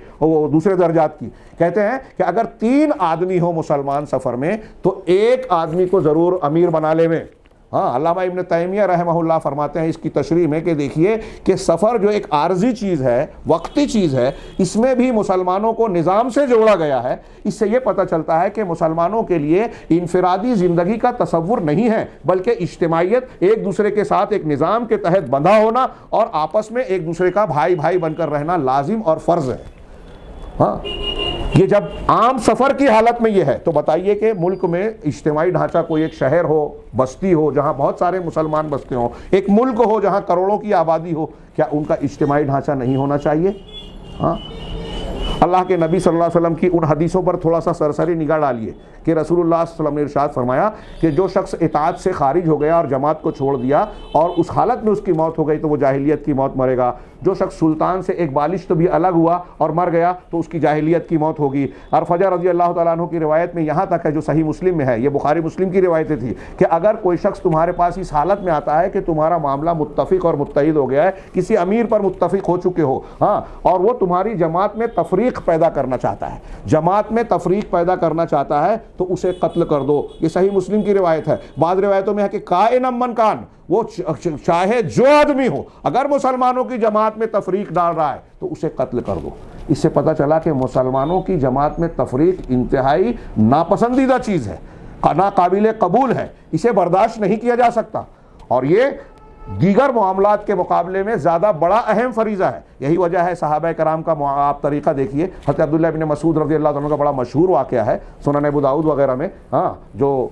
دوسرے درجات کی، کہتے ہیں کہ اگر 3 آدمی ہوں مسلمان سفر میں، تو ایک آدمی کو ضرور امیر بنا لے میں، ہاں علامہ ابن تیمیہ رحمہ اللہ فرماتے ہیں اس کی تشریح میں کہ دیکھیے کہ سفر جو ایک عارضی چیز ہے، وقتی چیز ہے، اس میں بھی مسلمانوں کو نظام سے جوڑا گیا ہے۔ اس سے یہ پتہ چلتا ہے کہ مسلمانوں کے لیے انفرادی زندگی کا تصور نہیں ہے، بلکہ اجتماعیت، ایک دوسرے کے ساتھ ایک نظام کے تحت بندھا ہونا اور آپس میں ایک دوسرے کا بھائی بھائی بن کر رہنا لازم اور فرض ہے۔ ہاں یہ جب عام سفر کی حالت میں یہ ہے تو بتائیے کہ ملک میں اجتماعی ڈھانچہ کوئی ایک شہر ہو، بستی ہو جہاں بہت سارے مسلمان بستے ہوں، ایک ملک ہو جہاں کروڑوں کی آبادی ہو، کیا ان کا اجتماعی ڈھانچہ نہیں ہونا چاہیے؟ ہاں اللہ کے نبی صلی اللہ علیہ وسلم کی ان حدیثوں پر تھوڑا سا سرسری نگاہ ڈالیے کہ رسول اللہ صلی اللہ علیہ وسلم نے ارشاد فرمایا کہ جو شخص اطاعت سے خارج ہو گیا اور جماعت کو چھوڑ دیا اور اس حالت میں اس کی موت ہو گئی تو وہ جاہلیت کی موت مرے گا۔ جو شخص سلطان سے ایک بالشت بھی الگ ہوا اور مر گیا تو اس کی جاہلیت کی موت ہوگی۔ اور فجر رضی اللہ تعالیٰ عنہ کی روایت میں یہاں تک ہے، جو صحیح مسلم میں ہے، یہ بخاری مسلم کی روایتیں تھی، کہ اگر کوئی شخص تمہارے پاس اس حالت میں آتا ہے کہ تمہارا معاملہ متفق اور متحد ہو گیا ہے، کسی امیر پر متفق ہو چکے ہو، ہاں، اور وہ تمہاری جماعت میں تفریق پیدا کرنا چاہتا ہے، جماعت میں تفریق پیدا کرنا چاہتا ہے تو اسے قتل کر دو۔ یہ صحیح مسلم کی روایت ہے۔ بعض روایتوں میں ہے کہ کائن من کان، وہ چاہے جو آدمی ہو، اگر مسلمانوں کی جماعت میں تفریق ڈال رہا ہے تو اسے قتل کر دو۔ اس سے پتہ چلا کہ مسلمانوں کی جماعت میں تفریق انتہائی ناپسندیدہ چیز ہے، ناقابل قبول ہے، اسے برداشت نہیں کیا جا سکتا، اور یہ دیگر معاملات کے مقابلے میں زیادہ بڑا اہم فریضہ ہے۔ یہی وجہ ہے صحابہ کرام کا آپ طریقہ دیکھیے، حضرت عبداللہ ابن مسعود رضی اللہ عنہ کا بڑا مشہور واقعہ ہے سنن ابو داؤد وغیرہ میں، ہاں، جو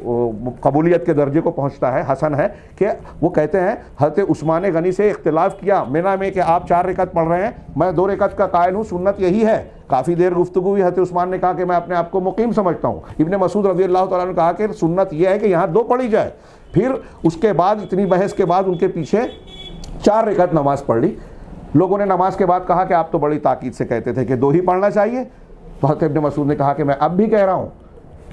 قبولیت کے درجے کو پہنچتا ہے، حسن ہے، کہ وہ کہتے ہیں حضرت عثمان غنی سے اختلاف کیا منع میں کہ آپ 4 رکعت پڑھ رہے ہیں، میں 2 رکعت کا قائل ہوں، سنت یہی ہے۔ کافی دیر گفتگو ہوئی، حضرت عثمان نے کہا کہ میں اپنے آپ کو مقیم سمجھتا ہوں۔ ابن مسعود رضی اللہ تعالیٰ نے کہا کہ سنت یہ ہے کہ یہاں 2 پڑھی جائے۔ پھر اس کے بعد اتنی بحث کے بعد ان کے پیچھے 4 رکعت نماز پڑھ لی۔ لوگوں نے نماز کے بعد کہا کہ آپ تو بڑی تاکید سے کہتے تھے کہ 2 ہی پڑھنا چاہیے، تو حضرت ابن مسعود نے کہا کہ میں اب بھی کہہ رہا ہوں،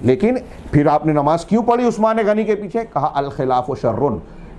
لیکن پھر آپ نے نماز کیوں پڑھی عثمان غنی کے پیچھے؟ کہا الخلاف شر،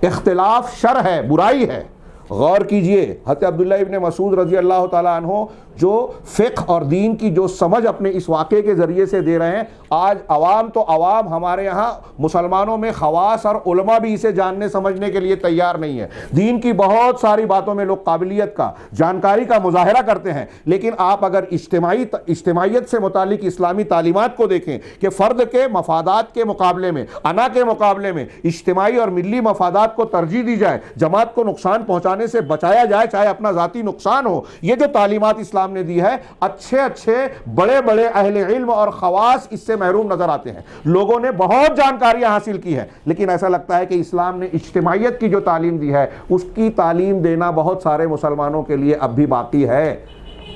اختلاف شر ہے، برائی ہے۔ غور کیجئے، حضرت عبداللہ ابن مسعود رضی اللہ تعالیٰ عنہ جو فقہ اور دین کی جو سمجھ اپنے اس واقعے کے ذریعے سے دے رہے ہیں، آج عوام تو عوام، ہمارے یہاں مسلمانوں میں خواص اور علماء بھی اسے جاننے سمجھنے کے لیے تیار نہیں ہے۔ دین کی بہت ساری باتوں میں لوگ قابلیت کا، جانکاری کا مظاہرہ کرتے ہیں، لیکن آپ اگر اجتماعیت سے متعلق اسلامی تعلیمات کو دیکھیں کہ فرد کے مفادات کے مقابلے میں، انا کے مقابلے میں اجتماعی اور ملی مفادات کو ترجیح دی جائے، جماعت کو نقصان پہنچانے سے بچایا جائے، چاہے اپنا ذاتی نقصان ہو، یہ جو تعلیمات اسلام نے دی ہے، اچھے بڑے بڑے اہل علم اور خواص اس سے محروم نظر آتے ہیں۔ لوگوں نے بہت جانکاریاں حاصل کی ہے، لیکن ایسا لگتا ہے کہ اسلام نے اجتماعیت کی جو تعلیم دی ہے اس کی تعلیم دینا بہت سارے مسلمانوں کے لیے اب بھی باقی ہے۔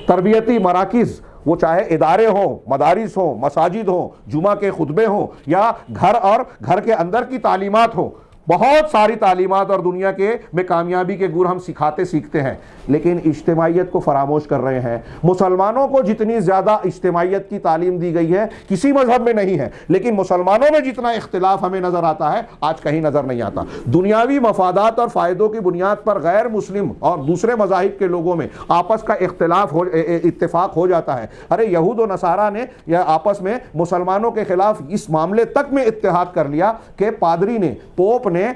تربیتی مراکز، وہ چاہے ادارے ہوں، مدارس ہوں، مساجد ہوں، جمعہ کے خطبے ہوں، یا گھر اور گھر کے اندر کی تعلیمات ہوں، بہت ساری تعلیمات اور دنیا کے میں کامیابی کے گر ہم سیکھتے ہیں، لیکن اجتماعیت کو فراموش کر رہے ہیں۔ مسلمانوں کو جتنی زیادہ اجتماعیت کی تعلیم دی گئی ہے کسی مذہب میں نہیں ہے، لیکن مسلمانوں میں جتنا اختلاف ہمیں نظر آتا ہے آج کہیں نظر نہیں آتا۔ دنیاوی مفادات اور فائدوں کی بنیاد پر غیر مسلم اور دوسرے مذاہب کے لوگوں میں آپس کا اتفاق ہو جاتا ہے۔ ارے یہود و نصارہ نے یا آپس میں مسلمانوں کے خلاف اس معاملے تک میں اتحاد کر لیا کہ پادری نے، پوپ نے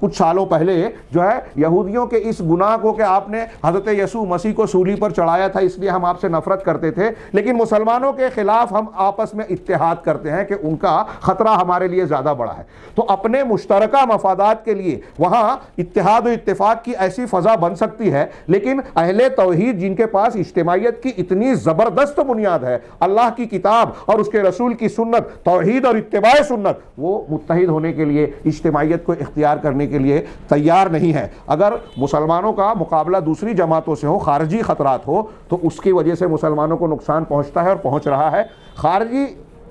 کچھ سالوں پہلے جو ہے یہودیوں کے اس گناہ کو کہ آپ نے حضرت یسوع مسیح کو سولی پر چڑھایا تھا اس لیے ہم آپ سے نفرت کرتے تھے، لیکن مسلمانوں کے خلاف ہم آپس میں اتحاد کرتے ہیں کہ ان کا خطرہ ہمارے لیے زیادہ بڑا ہے۔ تو اپنے مشترکہ مفادات کے لیے وہاں اتحاد و اتفاق کی ایسی فضا بن سکتی ہے، لیکن اہل توحید جن کے پاس اجتماعیت کی اتنی زبردست بنیاد ہے، اللہ کی کتاب اور اس کے رسول کی سنت، توحید اور اتباع سنت، وہ متحد ہونے کے لیے، اجتماعیت کو اختیار کرنے کے لیے تیار نہیں ہے۔ اگر مسلمانوں کا مقابلہ دوسری جماعتوں سے ہو، خارجی خطرات ہو، تو اس کی وجہ سے مسلمانوں کو نقصان پہنچتا ہے اور پہنچ رہا ہے۔ خارجی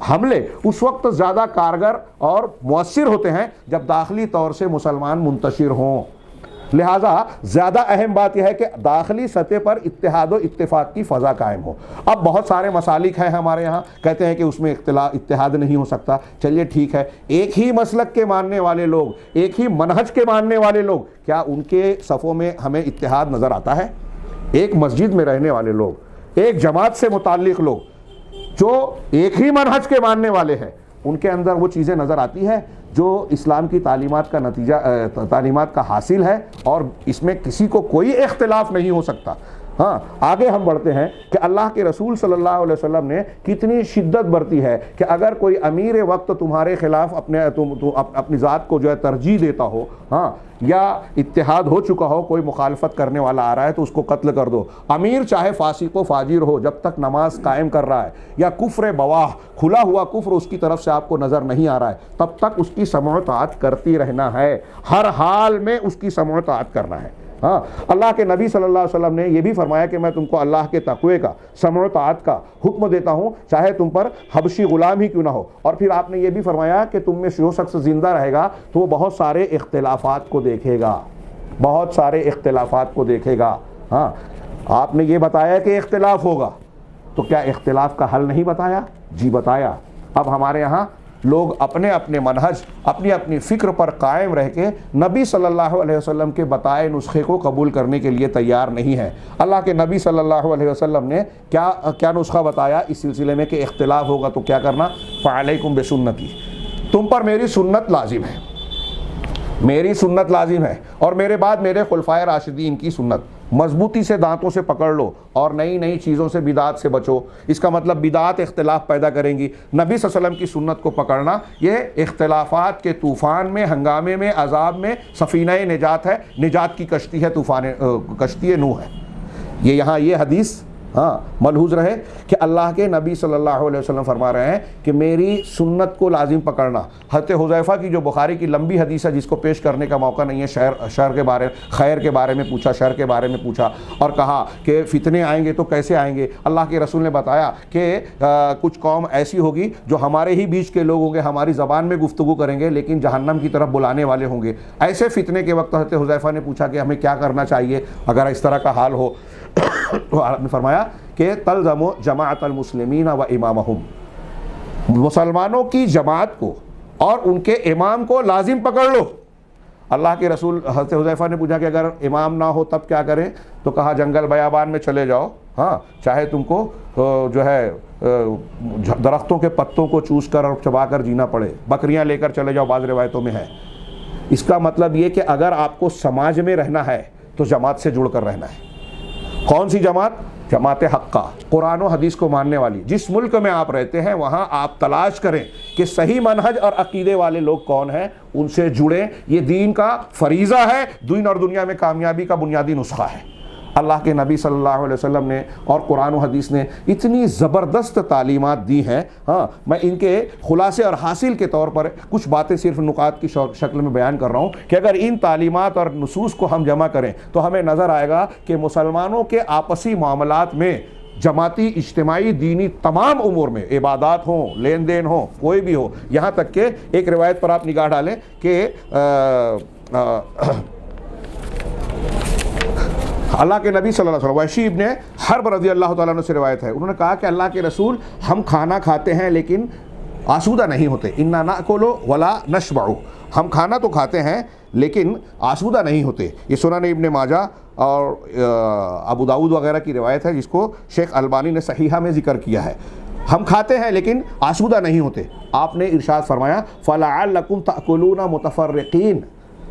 حملے اس وقت زیادہ کارگر اور مؤثر ہوتے ہیں جب داخلی طور سے مسلمان منتشر ہوں۔ لہٰذا زیادہ اہم بات یہ ہے کہ داخلی سطح پر اتحاد و اتفاق کی فضا قائم ہو۔ اب بہت سارے مسالک ہیں ہمارے یہاں، کہتے ہیں کہ اس میں اتحاد نہیں ہو سکتا۔ چلیے ٹھیک ہے، ایک ہی مسلک کے ماننے والے لوگ، ایک ہی منہج کے ماننے والے لوگ، کیا ان کے صفوں میں ہمیں اتحاد نظر آتا ہے؟ ایک مسجد میں رہنے والے لوگ، ایک جماعت سے متعلق لوگ جو ایک ہی منہج کے ماننے والے ہیں، ان کے اندر وہ چیزیں نظر آتی ہے؟ جو اسلام کی تعلیمات کا نتیجہ تعلیمات کا حاصل ہے، اور اس میں کسی کو کوئی اختلاف نہیں ہو سکتا۔ ہاں، آگے ہم بڑھتے ہیں کہ اللہ کے رسول صلی اللہ علیہ وسلم نے کتنی شدت برتی ہے کہ اگر کوئی امیر وقت تمہارے خلاف اپنی ذات کو جو ہے ترجیح دیتا ہو، ہاں، یا اتحاد ہو چکا ہو، کوئی مخالفت کرنے والا آ رہا ہے تو اس کو قتل کر دو۔ امیر چاہے فاسق و فاجر ہو، جب تک نماز قائم کر رہا ہے یا کفر بواہ کھلا ہوا کفر اس کی طرف سے آپ کو نظر نہیں آ رہا ہے، تب تک اس کی سمع و طاعت کرتی رہنا ہے، ہر حال میں اس کی سمع و طاعت کرنا ہے۔ ہاں، اللہ کے نبی صلی اللہ علیہ وسلم نے یہ بھی فرمایا کہ میں تم کو اللہ کے تقوی کا، سمع و طاعت کا حکم دیتا ہوں، چاہے تم پر حبشی غلام ہی کیوں نہ ہو۔ اور پھر آپ نے یہ بھی فرمایا کہ تم میں جو شخص زندہ رہے گا تو وہ بہت سارے اختلافات کو دیکھے گا، بہت سارے اختلافات کو دیکھے گا۔ ہاں، آپ نے یہ بتایا کہ اختلاف ہوگا، تو کیا اختلاف کا حل نہیں بتایا؟ جی بتایا۔ اب ہمارے یہاں لوگ اپنے اپنے منہج، اپنی اپنی فکر پر قائم رہ کے نبی صلی اللہ علیہ وسلم کے بتائے نسخے کو قبول کرنے کے لیے تیار نہیں ہیں۔ اللہ کے نبی صلی اللہ علیہ وسلم نے کیا نسخہ بتایا اس سلسلے میں کہ اختلاف ہوگا تو کیا کرنا؟ فعلیکم بسنتی، تم پر میری سنت لازم ہے، میری سنت لازم ہے، اور میرے بعد میرے خلفائے راشدین کی سنت مضبوطی سے دانتوں سے پکڑ لو، اور نئی نئی چیزوں سے بدعات سے بچو۔ اس کا مطلب بدعات اختلاف پیدا کریں گی، نبی صلی اللہ علیہ وسلم کی سنت کو پکڑنا یہ اختلافات کے طوفان میں، ہنگامے میں، عذاب میں سفینہ نجات ہے، نجات کی کشتی ہے، کشتی نوح ہے۔ یہ یہاں یہ حدیث ہاں ملحوظ رہے کہ اللہ کے نبی صلی اللہ علیہ وسلم فرما رہے ہیں کہ میری سنت کو لازم پکڑنا۔ حضرت حذیفہ کی جو بخاری کی لمبی حدیث ہے جس کو پیش کرنے کا موقع نہیں ہے، شر کے بارے، خیر کے بارے میں پوچھا، شر کے بارے میں پوچھا، اور کہا کہ فتنے آئیں گے تو کیسے آئیں گے؟ اللہ کے رسول نے بتایا کہ کچھ قوم ایسی ہوگی جو ہمارے ہی بیچ کے لوگ ہوں گے، ہماری زبان میں گفتگو کریں گے لیکن جہنم کی طرف بلانے والے ہوں گے۔ ایسے فتنے کے وقت حضرت حذیفہ نے پوچھا کہ ہمیں کیا کرنا چاہیے اگر اس طرح کا حال ہو؟ تو آپ نے فرمایا کہ تلزم جماعت المسلمین و امامہم، مسلمانوں کی جماعت کو اور ان کے امام کو لازم پکڑ لو۔ اللہ کے رسول، حضرت حذیفہ نے پوچھا کہ اگر امام نہ ہو تب کیا کریں؟ تو کہا جنگل بیابان میں چلے جاؤ، ہاں، چاہے تم کو جو ہے درختوں کے پتوں کو چوس کر اور چبا کر جینا پڑے، بکریاں لے کر چلے جاؤ، بعض روایتوں میں ہے۔ اس کا مطلب یہ کہ اگر آپ کو سماج میں رہنا ہے تو جماعت سے جڑ کر رہنا ہے۔ کون سی جماعت؟ جماعت حقہ، قرآن و حدیث کو ماننے والی۔ جس ملک میں آپ رہتے ہیں وہاں آپ تلاش کریں کہ صحیح منہج اور عقیدے والے لوگ کون ہیں، ان سے جڑیں۔ یہ دین کا فریضہ ہے، دین اور دنیا میں کامیابی کا بنیادی نسخہ ہے۔ اللہ کے نبی صلی اللہ علیہ وسلم نے اور قرآن و حدیث نے اتنی زبردست تعلیمات دی ہیں۔ ہاں، میں ان کے خلاصے اور حاصل کے طور پر کچھ باتیں صرف نکات کی شکل میں بیان کر رہا ہوں کہ اگر ان تعلیمات اور نصوص کو ہم جمع کریں تو ہمیں نظر آئے گا کہ مسلمانوں کے آپسی معاملات میں، جماعتی، اجتماعی، دینی تمام امور میں، عبادات ہوں، لین دین ہوں، کوئی بھی ہو، یہاں تک کہ ایک روایت پر آپ نگاہ ڈالیں کہ اللہ کے نبی صلی اللہ علیہ وسلم، وحشی ابن حرب رضی اللہ تعالیٰ عنہ سے روایت ہے، انہوں نے کہا کہ اللہ کے رسول، ہم کھانا کھاتے ہیں لیکن آسودہ نہیں ہوتے، انا ناکل ولا نشبع، ہم کھانا تو کھاتے ہیں لیکن آسودہ نہیں ہوتے۔ یہ سنن ابن ماجہ اور ابو داؤد وغیرہ کی روایت ہے جس کو شیخ البانی نے صحیحہ میں ذکر کیا ہے۔ ہم کھاتے ہیں لیکن آسودہ نہیں ہوتے۔ آپ نے ارشاد فرمایا فَلَعَلَّكُمْ تَأْكُلُونَ مُتَفَرِّقِينَ،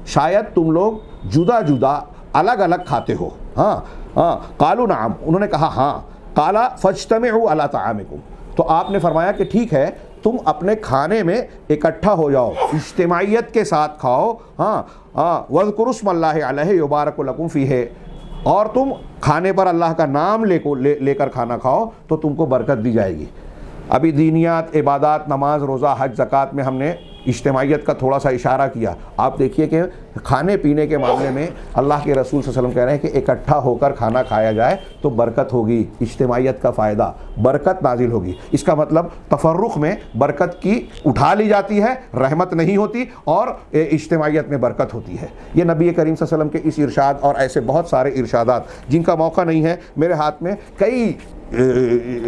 شاید تم لوگ جدا جدا، الگ الگ کھاتے ہو۔ ہاں، قالوا نعم، انہوں نے کہا ہاں۔ قال فاجتمعوا علی طعامکم، تو آپ نے فرمایا کہ ٹھیک ہے، تم اپنے کھانے میں اکٹھا ہو جاؤ، اجتماعیت کے ساتھ کھاؤ۔ ہاں، واذکروا اسم اللہ علیہ یبارک لکم فیہ، اور تم کھانے پر اللہ کا نام لے کر کھانا کھاؤ تو تم کو برکت دی جائے گی۔ ابھی دینیات، عبادات، نماز، روزہ، حج، زکوٰۃ میں ہم نے اجتماعیت کا تھوڑا سا اشارہ کیا۔ آپ دیکھیے کہ کھانے پینے کے معاملے میں اللہ کے رسول صلی اللہ علیہ وسلم کہہ رہے ہیں کہ اکٹھا ہو کر کھانا کھایا جائے تو برکت ہوگی، اجتماعیت کا فائدہ، برکت نازل ہوگی۔ اس کا مطلب تفرق میں برکت کی اٹھا لی جاتی ہے، رحمت نہیں ہوتی، اور اجتماعیت میں برکت ہوتی ہے۔ یہ نبی کریم صلی اللہ علیہ وسلم کے اس ارشاد اور ایسے بہت سارے ارشادات جن کا موقع نہیں ہے، میرے ہاتھ میں کئی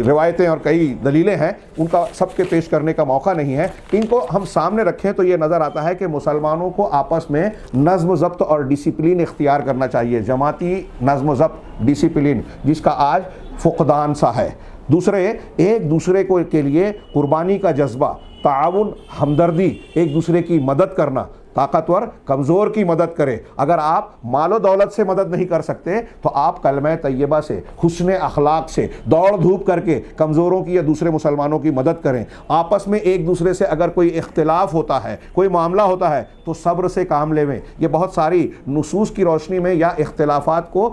روایتیں اور کئی دلیلیں ہیں، ان کا سب کے پیش کرنے کا موقع نہیں ہے۔ ان کو ہم سامنے رکھیں تو یہ نظر آتا ہے کہ مسلمانوں کو آپس میں نظم و ضبط اور ڈسپلن اختیار کرنا چاہیے، جماعتی نظم و ضبط، ڈسپلن، جس کا آج فقدان سا ہے۔ دوسرے ایک دوسرے کو کے لیے قربانی کا جذبہ، تعاون، ہمدردی، ایک دوسرے کی مدد کرنا، طاقتور کمزور کی مدد کرے۔ اگر آپ مال و دولت سے مدد نہیں کر سکتے تو آپ کلمہ طیبہ سے، حسن اخلاق سے، دوڑ دھوپ کر کے کمزوروں کی یا دوسرے مسلمانوں کی مدد کریں۔ آپس میں ایک دوسرے سے اگر کوئی اختلاف ہوتا ہے، کوئی معاملہ ہوتا ہے تو صبر سے کام لیں۔ یہ بہت ساری نصوص کی روشنی میں یا اختلافات کو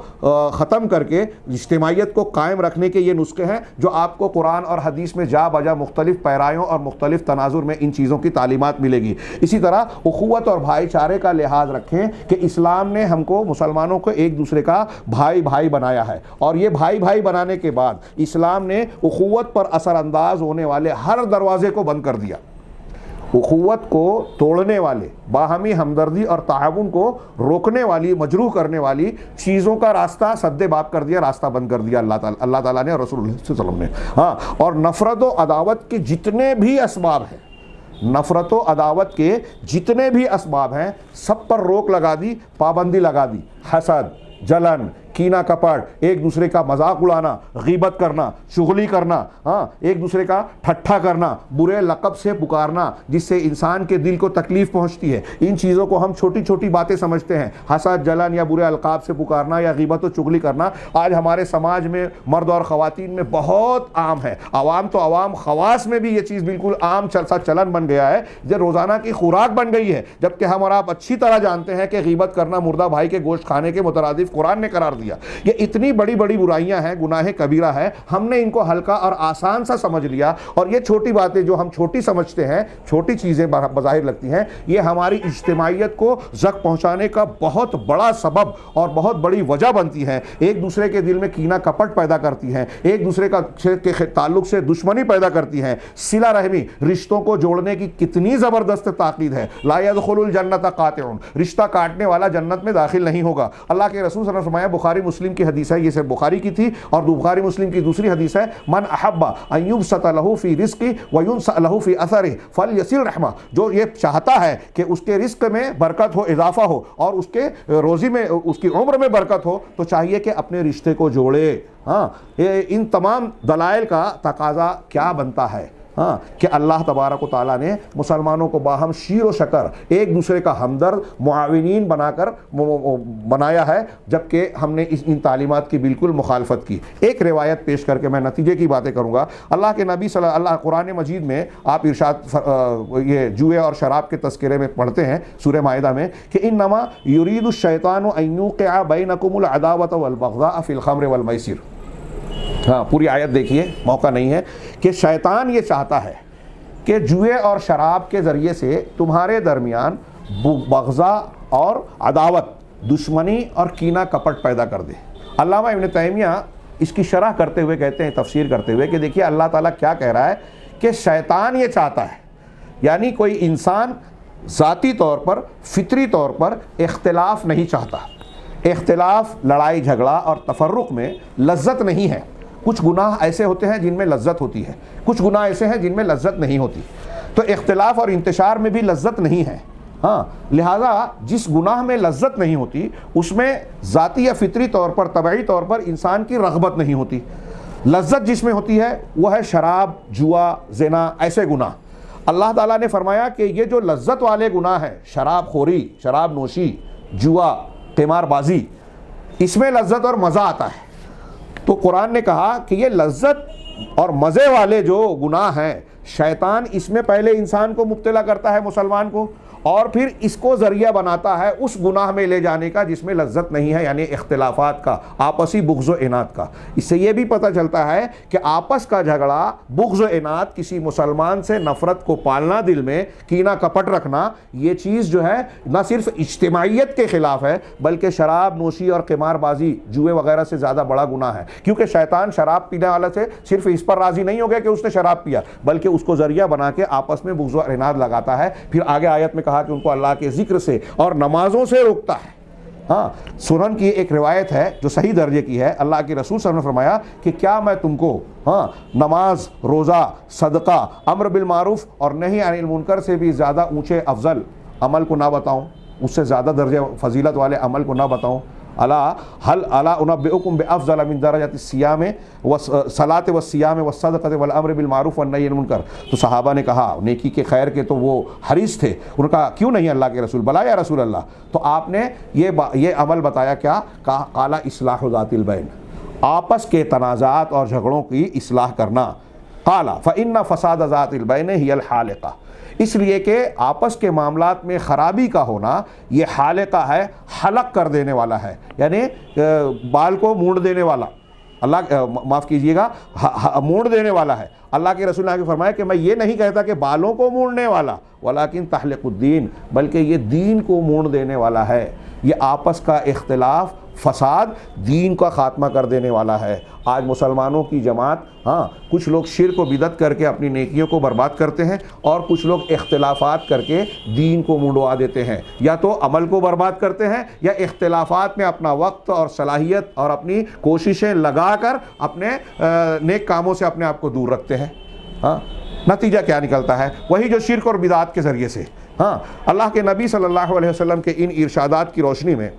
ختم کر کے اجتماعیت کو قائم رکھنے کے یہ نسخے ہیں جو آپ کو قرآن اور حدیث میں جا بجا مختلف پیرایوں اور مختلف تناظر میں ان چیزوں کی تعلیمات ملے گی۔ اسی طرح اخوت اور بھائی چارے کا لحاظ رکھیں کہ اسلام نے ہم کو مسلمانوں کو ایک دوسرے کا بھائی بھائی بنایا ہے، اور یہ بھائی بھائی بنانے کے بعد اسلام نے اخوت پر اثر انداز ہونے والے ہر دروازے کو بند کر دیا۔ اخوت کو توڑنے والے، باہمی ہمدردی اور تعاون کو روکنے والی، مجروح کرنے والی چیزوں کا راستہ سد باب کر دیا، راستہ بند کر دیا اللہ تعالیٰ نے اور رسول اللہ صلی اللہ علیہ وسلم نے۔ ہاں، اور نفرت و عداوت کے جتنے بھی اسباب ہیں، نفرت و عداوت کے جتنے بھی اسباب ہیں، سب پر روک لگا دی، پابندی لگا دی۔ حسد، جلن، کینہ کپٹ، ایک دوسرے کا مذاق اڑانا، غیبت کرنا، چغلی کرنا، ہاں، ایک دوسرے کا ٹھٹھا کرنا، برے لقب سے پکارنا جس سے انسان کے دل کو تکلیف پہنچتی ہے، ان چیزوں کو ہم چھوٹی چھوٹی باتیں سمجھتے ہیں۔ حسد، جلن یا برے القاب سے پکارنا یا غیبت و چغلی کرنا آج ہمارے سماج میں مرد اور خواتین میں بہت عام ہے۔ عوام تو عوام، خواص میں بھی یہ چیز بالکل عام سا چلن بن گیا ہے، جو روزانہ کی خوراک بن گئی ہے، جبکہ ہم اور آپ اچھی طرح جانتے ہیں کہ غیبت کرنا مردہ بھائی کے گوشت کھانے کے مترادف قرآن نے قرار دیا۔ یہ اتنی بڑی بڑی برائیاں ہیں، گناہ کبیرہ ہے، ہم نے ان کو ہلکا اور آسان سا سمجھ لیا، اور یہ چھوٹی باتیں جو ہم چھوٹی سمجھتے ہیں، چھوٹی چیزیں بظاہر لگتی ہیں، یہ ہماری اجتماعیت کو زخم پہنچانے کا بہت بڑا سبب اور بہت بڑی وجہ بنتی ہیں، ایک دوسرے کے دل میں کینہ کپٹ پیدا کرتی ہیں، ایک دوسرے کے تعلق سے دشمنی پیدا کرتی ہیں۔ صلہ رحمی رشتوں کو جوڑنے کی کتنی زبردست تاکید ہے۔ لا يدخل الجنت قاطع، رشتہ کاٹنے والا جنت میں داخل نہیں ہوگا۔ اللہ کے رسول صلی اللہ علیہ وسلم نے فرمایا، بخاری مسلم کی حدیث ہے، یہ صرف بخاری کی تھی، اور بخاری مسلم کی دوسری حدیث ہے، من احب ان یبسط له فی رزقہ وینسأ له فی اثرہ فلیصل رحمہ، جو یہ چاہتا ہے کہ اس کے رزق میں برکت ہو، اضافہ ہو، اور اس کے روزی میں، اس کی عمر میں برکت ہو، تو چاہیے کہ اپنے رشتے کو جوڑے۔ ہاں، ان تمام دلائل کا تقاضا کیا بنتا ہے؟ ہاں، کہ اللہ تبارک و تعالیٰ نے مسلمانوں کو باہم شیر و شکر، ایک دوسرے کا ہمدرد، معاونین بنا کر بنایا ہے، جبکہ ہم نے ان تعلیمات کی بالکل مخالفت کی۔ ایک روایت پیش کر کے میں نتیجے کی باتیں کروں گا۔ اللہ کے نبی صلی اللہ قرآن مجید میں آپ ارشاد یہ جوئے اور شراب کے تذکرے میں پڑھتے ہیں سورہ مائدہ میں کہ انما یرید الشیطان ان یوقع بینکم العداوۃ والبغضاء فی الخمر والمیسر۔ ہاں، پوری آیت دیکھیے، موقع نہیں ہے، کہ شیطان یہ چاہتا ہے کہ جوئے اور شراب کے ذریعے سے تمہارے درمیان بغضا اور عداوت، دشمنی اور کینہ کپٹ پیدا کر دے۔ علامہ ابن تیمیہ اس کی شرح کرتے ہوئے کہتے ہیں، تفسیر کرتے ہوئے، کہ دیکھیے اللہ تعالیٰ کیا کہہ رہا ہے کہ شیطان یہ چاہتا ہے، یعنی کوئی انسان ذاتی طور پر، فطری طور پر اختلاف نہیں چاہتا۔ اختلاف، لڑائی جھگڑا اور تفرق میں لذت نہیں ہے۔ کچھ گناہ ایسے ہوتے ہیں جن میں لذت ہوتی ہے، کچھ گناہ ایسے ہیں جن میں لذت نہیں ہوتی، تو اختلاف اور انتشار میں بھی لذت نہیں ہے۔ ہاں، لہذا جس گناہ میں لذت نہیں ہوتی اس میں ذاتی یا فطری طور پر، طبعی طور پر انسان کی رغبت نہیں ہوتی۔ لذت جس میں ہوتی ہے وہ ہے شراب، جوا، زنا، ایسے گناہ۔ اللہ تعالیٰ نے فرمایا کہ یہ جو لذت والے گناہ ہیں، شراب خوری، شراب نوشی، جوا، قمار بازی، اس میں لذت اور مزہ آتا ہے۔ تو قرآن نے کہا کہ یہ لذت اور مزے والے جو گناہ ہیں، شیطان اس میں پہلے انسان کو مبتلا کرتا ہے، مسلمان کو، اور پھر اس کو ذریعہ بناتا ہے اس گناہ میں لے جانے کا جس میں لذت نہیں ہے، یعنی اختلافات کا، آپسی بغض و عناد کا۔ اس سے یہ بھی پتہ چلتا ہے کہ آپس کا جھگڑا، بغض و عناد، کسی مسلمان سے نفرت کو پالنا دل میں، کینہ کپٹ رکھنا، یہ چیز جو ہے نہ صرف اجتماعیت کے خلاف ہے بلکہ شراب نوشی اور قمار بازی، جوئے وغیرہ سے زیادہ بڑا گناہ ہے، کیونکہ شیطان شراب پینے والا سے صرف اس پر راضی نہیں ہو گیا کہ اس نے شراب پیا، بلکہ اس کو ذریعہ بنا کے آپس میں بغض و عناد لگاتا ہے۔ پھر آگے آیت میں کہا کہ ان کو اللہ کے ذکر سے اور نمازوں سے روکتا ہے۔ ہاں، سنن کی ایک روایت ہے جو صحیح درجے کی ہے، اللہ کے رسول صلی اللہ علیہ وسلم نے فرمایا کہ کیا میں تم کو نماز، روزہ، صدقہ، امر بالمعروف اور نہی عن المنکر سے بھی زیادہ اونچے افضل عمل کو نہ بتاؤں، اس سے زیادہ درجے فضیلت والے عمل کو نہ بتاؤں؟ الا هل الا انبئکم بافضل من درجات الصیام والصلاۃ والصیام والصدقۃ والامر بالمعروف والنہی عن المنکر. تو صحابہ نے کہا نیکی کے خیر کے تو وہ حریص تھے، انہوں نے کہا کیوں نہیں اللہ کے رسول، بلا یا رسول اللہ. تو آپ نے یہ عمل بتایا کیا؟ کہا قال اصلاح ذات البین، آپس کے تنازعات اور جھگڑوں کی اصلاح کرنا. قال فإن فساد ذات البین ہی الحالقہ، اس لیے کہ آپس کے معاملات میں خرابی کا ہونا یہ حالقہ ہے، حلق کر دینے والا ہے، یعنی بال کو مونڈ دینے والا، اللہ معاف کیجئے گا مونڈ دینے والا ہے. اللہ کے رسول نے آگے فرمایا کہ میں یہ نہیں کہتا کہ بالوں کو مونڈنے والا، ولیکن تحلق الدین، بلکہ یہ دین کو مونڈ دینے والا ہے. یہ آپس کا اختلاف فساد دین کا خاتمہ کر دینے والا ہے. آج مسلمانوں کی جماعت کچھ لوگ شرک و بدعت کر کے اپنی نیکیوں کو برباد کرتے ہیں، اور کچھ لوگ اختلافات کر کے دین کو منڈوا دیتے ہیں. یا تو عمل کو برباد کرتے ہیں یا اختلافات میں اپنا وقت اور صلاحیت اور اپنی کوششیں لگا کر اپنے نیک کاموں سے اپنے آپ کو دور رکھتے ہیں. نتیجہ کیا نکلتا ہے؟ وہی جو شرک اور بدعات کے ذریعے سے. اللہ کے نبی صلی اللہ علیہ وسلم کے ان ارشادات کی روشنی میں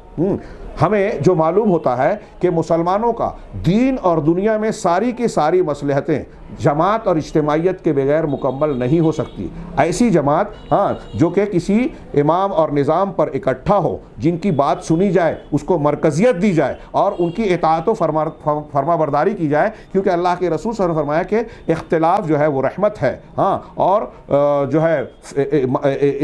ہمیں جو معلوم ہوتا ہے کہ مسلمانوں کا دین اور دنیا میں ساری کی ساری مصلحتیں جماعت اور اجتماعیت کے بغیر مکمل نہیں ہو سکتی. ایسی جماعت جو کہ کسی امام اور نظام پر اکٹھا ہو، جن کی بات سنی جائے، اس کو مرکزیت دی جائے اور ان کی اطاعت و فرما برداری کی جائے، کیونکہ اللہ کے رسول صلی اللہ علیہ وسلم نے فرمایا کہ اختلاف جو ہے وہ رحمت ہے، اور جو ہے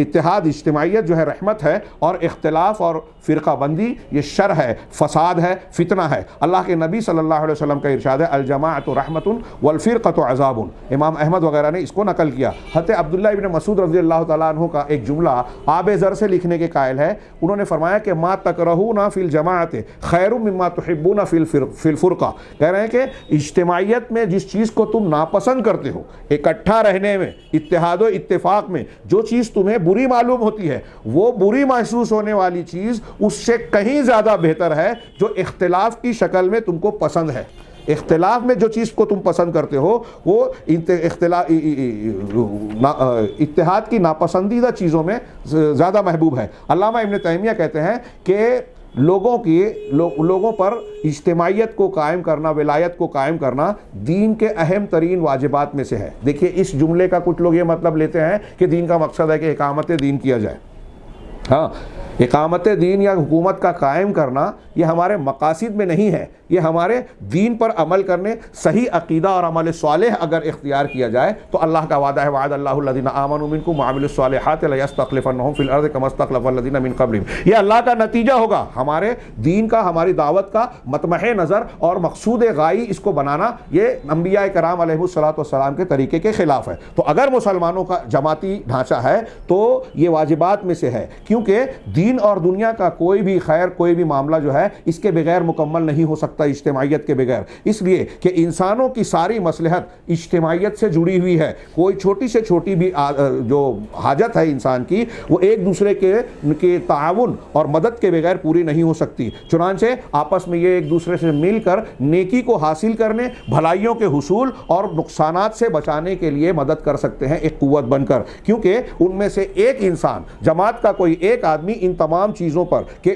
اتحاد اجتماعیت جو ہے رحمت ہے، اور اختلاف اور فرقہ بندی یہ شر ہے، فساد ہے، فتنہ ہے. اللہ کے نبی صلی اللہ علیہ وسلم کا ارشاد ہے الجماعت رحمت والفرقۃ عذاب. امام احمد وغیرہ نے اس کو نقل کیا. حضرت عبداللہ ابن مسعود رضی اللہ تعالیٰ عنہ کا ایک جملہ آب زر سے لکھنے کے قائل ہے. انہوں نے فرمایا کہ ما تکرہون فی الجماعت خیر مما تحبون فی الفرقہ. کہہ رہے ہیں کہ اجتماعیت میں جس چیز کو تم ناپسند کرتے ہو، اکٹھا رہنے میں، اتحاد و اتفاق میں جو چیز تمہیں بری معلوم ہوتی ہے، وہ بری محسوس ہونے والی چیز اس سے کہیں زیادہ بہتر ہے جو اختلاف کی شکل میں تم کو پسند ہے. اختلاف میں جو چیز کو تم پسند کرتے ہو وہ اتحاد کی ناپسندیدہ چیزوں میں زیادہ محبوب ہے. علامہ ابن تیمیہ کہتے ہیں کہ لوگوں پر اجتماعیت کو قائم کرنا، ولایت کو قائم کرنا دین کے اہم ترین واجبات میں سے ہے. دیکھیے اس جملے کا کچھ لوگ یہ مطلب لیتے ہیں کہ دین کا مقصد ہے کہ اقامت دین کیا جائے. اقامت دین یا حکومت کا قائم کرنا یہ ہمارے مقاصد میں نہیں ہے. یہ ہمارے دین پر عمل کرنے، صحیح عقیدہ اور عمل صالح اگر اختیار کیا جائے تو اللہ کا وعدہ ہے وعد اللہ الذین آمنوا منکم وعملوا الصالحات لیستخلفنہم فی الارض کما استخلف الذین من قبلہم. یہ اللہ کا نتیجہ ہوگا. ہمارے دین کا، ہماری دعوت کا مطمح نظر اور مقصود غائی اس کو بنانا یہ انبیاء کرام علیہ الصلوۃ والسلام کے طریقے کے خلاف ہے. تو اگر مسلمانوں کا جماعتی ڈھانچہ ہے تو یہ واجبات میں سے ہے، کیونکہ دین اور دنیا کا کوئی بھی خیر، کوئی بھی معاملہ جو ہے اس کے بغیر مکمل نہیں ہو سکتا اجتماعیت کے بغیر. اس لیے کہ انسانوں کی ساری مصلحت اجتماعیت سے جڑی ہوئی ہے. کوئی چھوٹی سے چھوٹی بھی جو حاجت ہے انسان کی وہ ایک دوسرے کے تعاون اور مدد کے بغیر پوری نہیں ہو سکتی. چنانچہ آپس میں یہ ایک دوسرے سے مل کر نیکی کو حاصل کرنے، بھلائیوں کے حصول اور نقصانات سے بچانے کے لیے مدد کر سکتے ہیں ایک قوت بن کر. کیونکہ ان میں سے ایک انسان، جماعت کا کوئی ایک آدمی ان تمام چیزوں پر کہ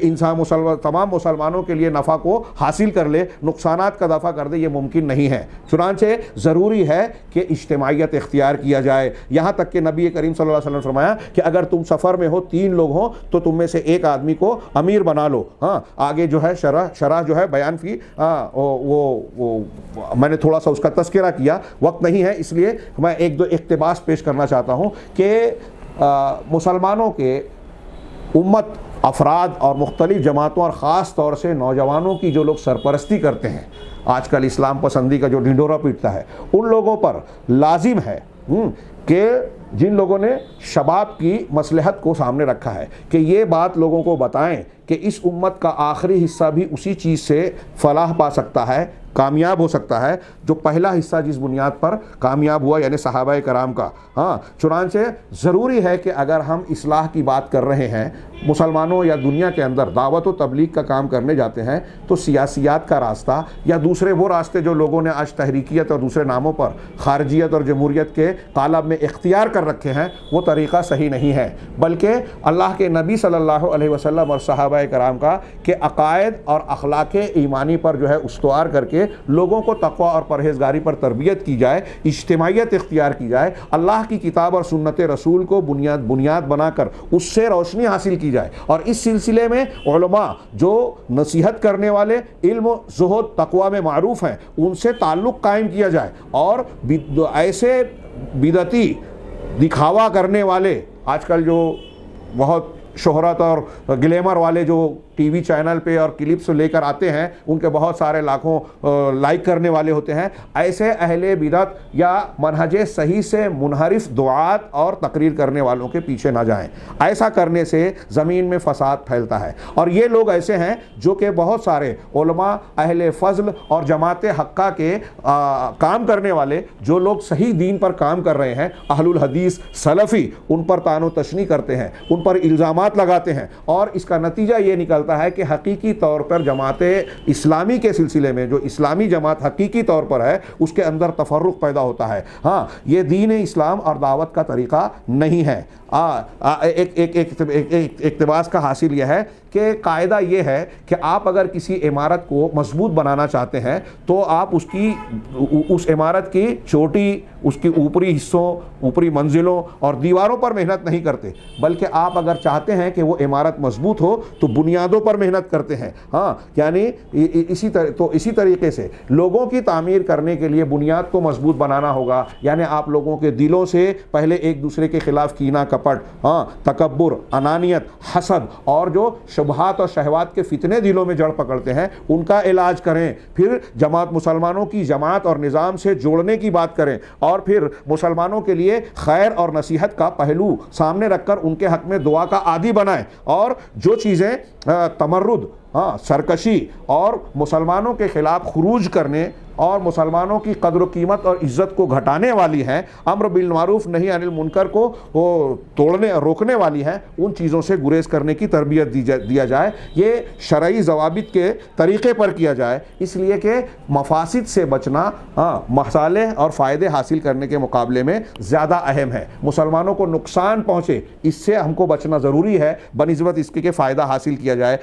تمام مسلمانوں کے لیے نفع کو حاصل کر لے، نقصانات کا دفع کر دے، یہ ممکن نہیں ہے. چنانچہ ضروری ہے کہ اجتماعیت اختیار کیا جائے. یہاں تک کہ نبی کریم صلی اللہ علیہ وسلم نے فرمایا کہ اگر تم سفر میں ہو، 3 لوگ ہوں، تو تم میں سے ایک آدمی کو امیر بنا لو. آگے جو ہے شرح جو ہے بیان کی وہ میں نے تھوڑا سا اس کا تذکرہ کیا، وقت نہیں ہے، اس لیے میں ایک دو اقتباس پیش کرنا چاہتا ہوں کہ مسلمانوں کے امت، افراد اور مختلف جماعتوں اور خاص طور سے نوجوانوں کی جو لوگ سرپرستی کرتے ہیں، آج کل اسلام پسندی کا جو ڈھنڈورا پیٹتا ہے، ان لوگوں پر لازم ہے کہ جن لوگوں نے شباب کی مصلحت کو سامنے رکھا ہے کہ یہ بات لوگوں کو بتائیں کہ اس امت کا آخری حصہ بھی اسی چیز سے فلاح پا سکتا ہے کامیاب ہو سکتا ہے جو پہلا حصہ جس بنیاد پر کامیاب ہوا، یعنی صحابہ کرام کا۔ ہاں، چنانچہ ضروری ہے کہ اگر ہم اصلاح کی بات کر رہے ہیں، مسلمانوں یا دنیا کے اندر دعوت و تبلیغ کا کام کرنے جاتے ہیں، تو سیاسیات کا راستہ یا دوسرے وہ راستے جو لوگوں نے آج تحریکیت اور دوسرے ناموں پر خارجیت اور جمہوریت کے قالب میں اختیار کر رکھے ہیں، وہ طریقہ صحیح نہیں ہے، بلکہ اللہ کے نبی صلی اللہ علیہ وسلم اور صحابہ کرام کا کہ عقائد اور اخلاق ایمانی پر جو ہے استوار کر کے لوگوں کو تقوی اور پرہیزگاری پر تربیت کی جائے، اجتماعیت اختیار کی جائے، اللہ کی کتاب اور سنت رسول کو بنیاد بنا کر اس سے روشنی حاصل کی جائے، اور اس سلسلے میں علماء جو نصیحت کرنے والے، علم و زہد تقوی میں معروف ہیں، ان سے تعلق قائم کیا جائے، اور ایسے بدعتی دکھاوا کرنے والے، آج کل جو بہت شہرت اور گلیمر والے جو ٹی وی چینل پہ اور کلپس لے کر آتے ہیں، ان کے بہت سارے لاکھوں لائک کرنے والے ہوتے ہیں، ایسے اہل بدعت یا منہج صحیح سے منحرف دعات اور تقریر کرنے والوں کے پیچھے نہ جائیں۔ ایسا کرنے سے زمین میں فساد پھیلتا ہے، اور یہ لوگ ایسے ہیں جو کہ بہت سارے علماء، اہل فضل اور جماعت حقہ کے کام کرنے والے جو لوگ صحیح دین پر کام کر رہے ہیں، اہل الحدیث سلفی، ان پر طعن و تشنیع کرتے ہیں، ان پر الزامات لگاتے ہیں، اور اس کا نتیجہ یہ نکلتا ہے کہ حقیقی طور پر جماعت اسلامی کے سلسلے میں جو اسلامی جماعت حقیقی طور پر ہے، اس کے اندر تفرق پیدا ہوتا ہے۔ ہاں، یہ دین اسلام اور دعوت کا طریقہ نہیں ہے۔ ایک اقتباس کا حاصل یہ ہے کہ قاعدہ یہ ہے کہ آپ اگر کسی عمارت کو مضبوط بنانا چاہتے ہیں تو آپ اس عمارت کی چوٹی، اس کی اوپری حصوں، اوپری منزلوں اور دیواروں پر محنت نہیں کرتے، بلکہ آپ اگر چاہتے ہیں کہ وہ عمارت مضبوط ہو تو بنیادوں پر محنت کرتے ہیں۔ ہاں، یعنی اسی طریقے سے لوگوں کی تعمیر کرنے کے لیے بنیاد کو مضبوط بنانا ہوگا، یعنی آپ لوگوں کے دلوں سے پہلے ایک دوسرے کے خلاف کینہ کپٹ، تکبر، انانیت، حسد اور جو شبہات اور شہوات کے فتنے دلوں میں جڑ پکڑتے ہیں، ان کا علاج کریں، پھر مسلمانوں کی جماعت اور نظام سے جوڑنے کی بات کریں، اور پھر مسلمانوں کے لیے خیر اور نصیحت کا پہلو سامنے رکھ کر ان کے حق میں دعا کا عادی بنائیں، اور جو چیزیں تمرد، سرکشی اور مسلمانوں کے خلاف خروج کرنے اور مسلمانوں کی قدر و قیمت اور عزت کو گھٹانے والی ہیں، امر بالمعروف نہی عن المنکر کو روکنے والی ہیں، ان چیزوں سے گریز کرنے کی تربیت دیا جائے۔ یہ شرعی ضوابط کے طریقے پر کیا جائے، اس لیے کہ مفاسد سے بچنا مصالح اور فائدے حاصل کرنے کے مقابلے میں زیادہ اہم ہے۔ مسلمانوں کو نقصان پہنچے، اس سے ہم کو بچنا ضروری ہے بنسبت اس کے کہ فائدہ حاصل کیا جائے۔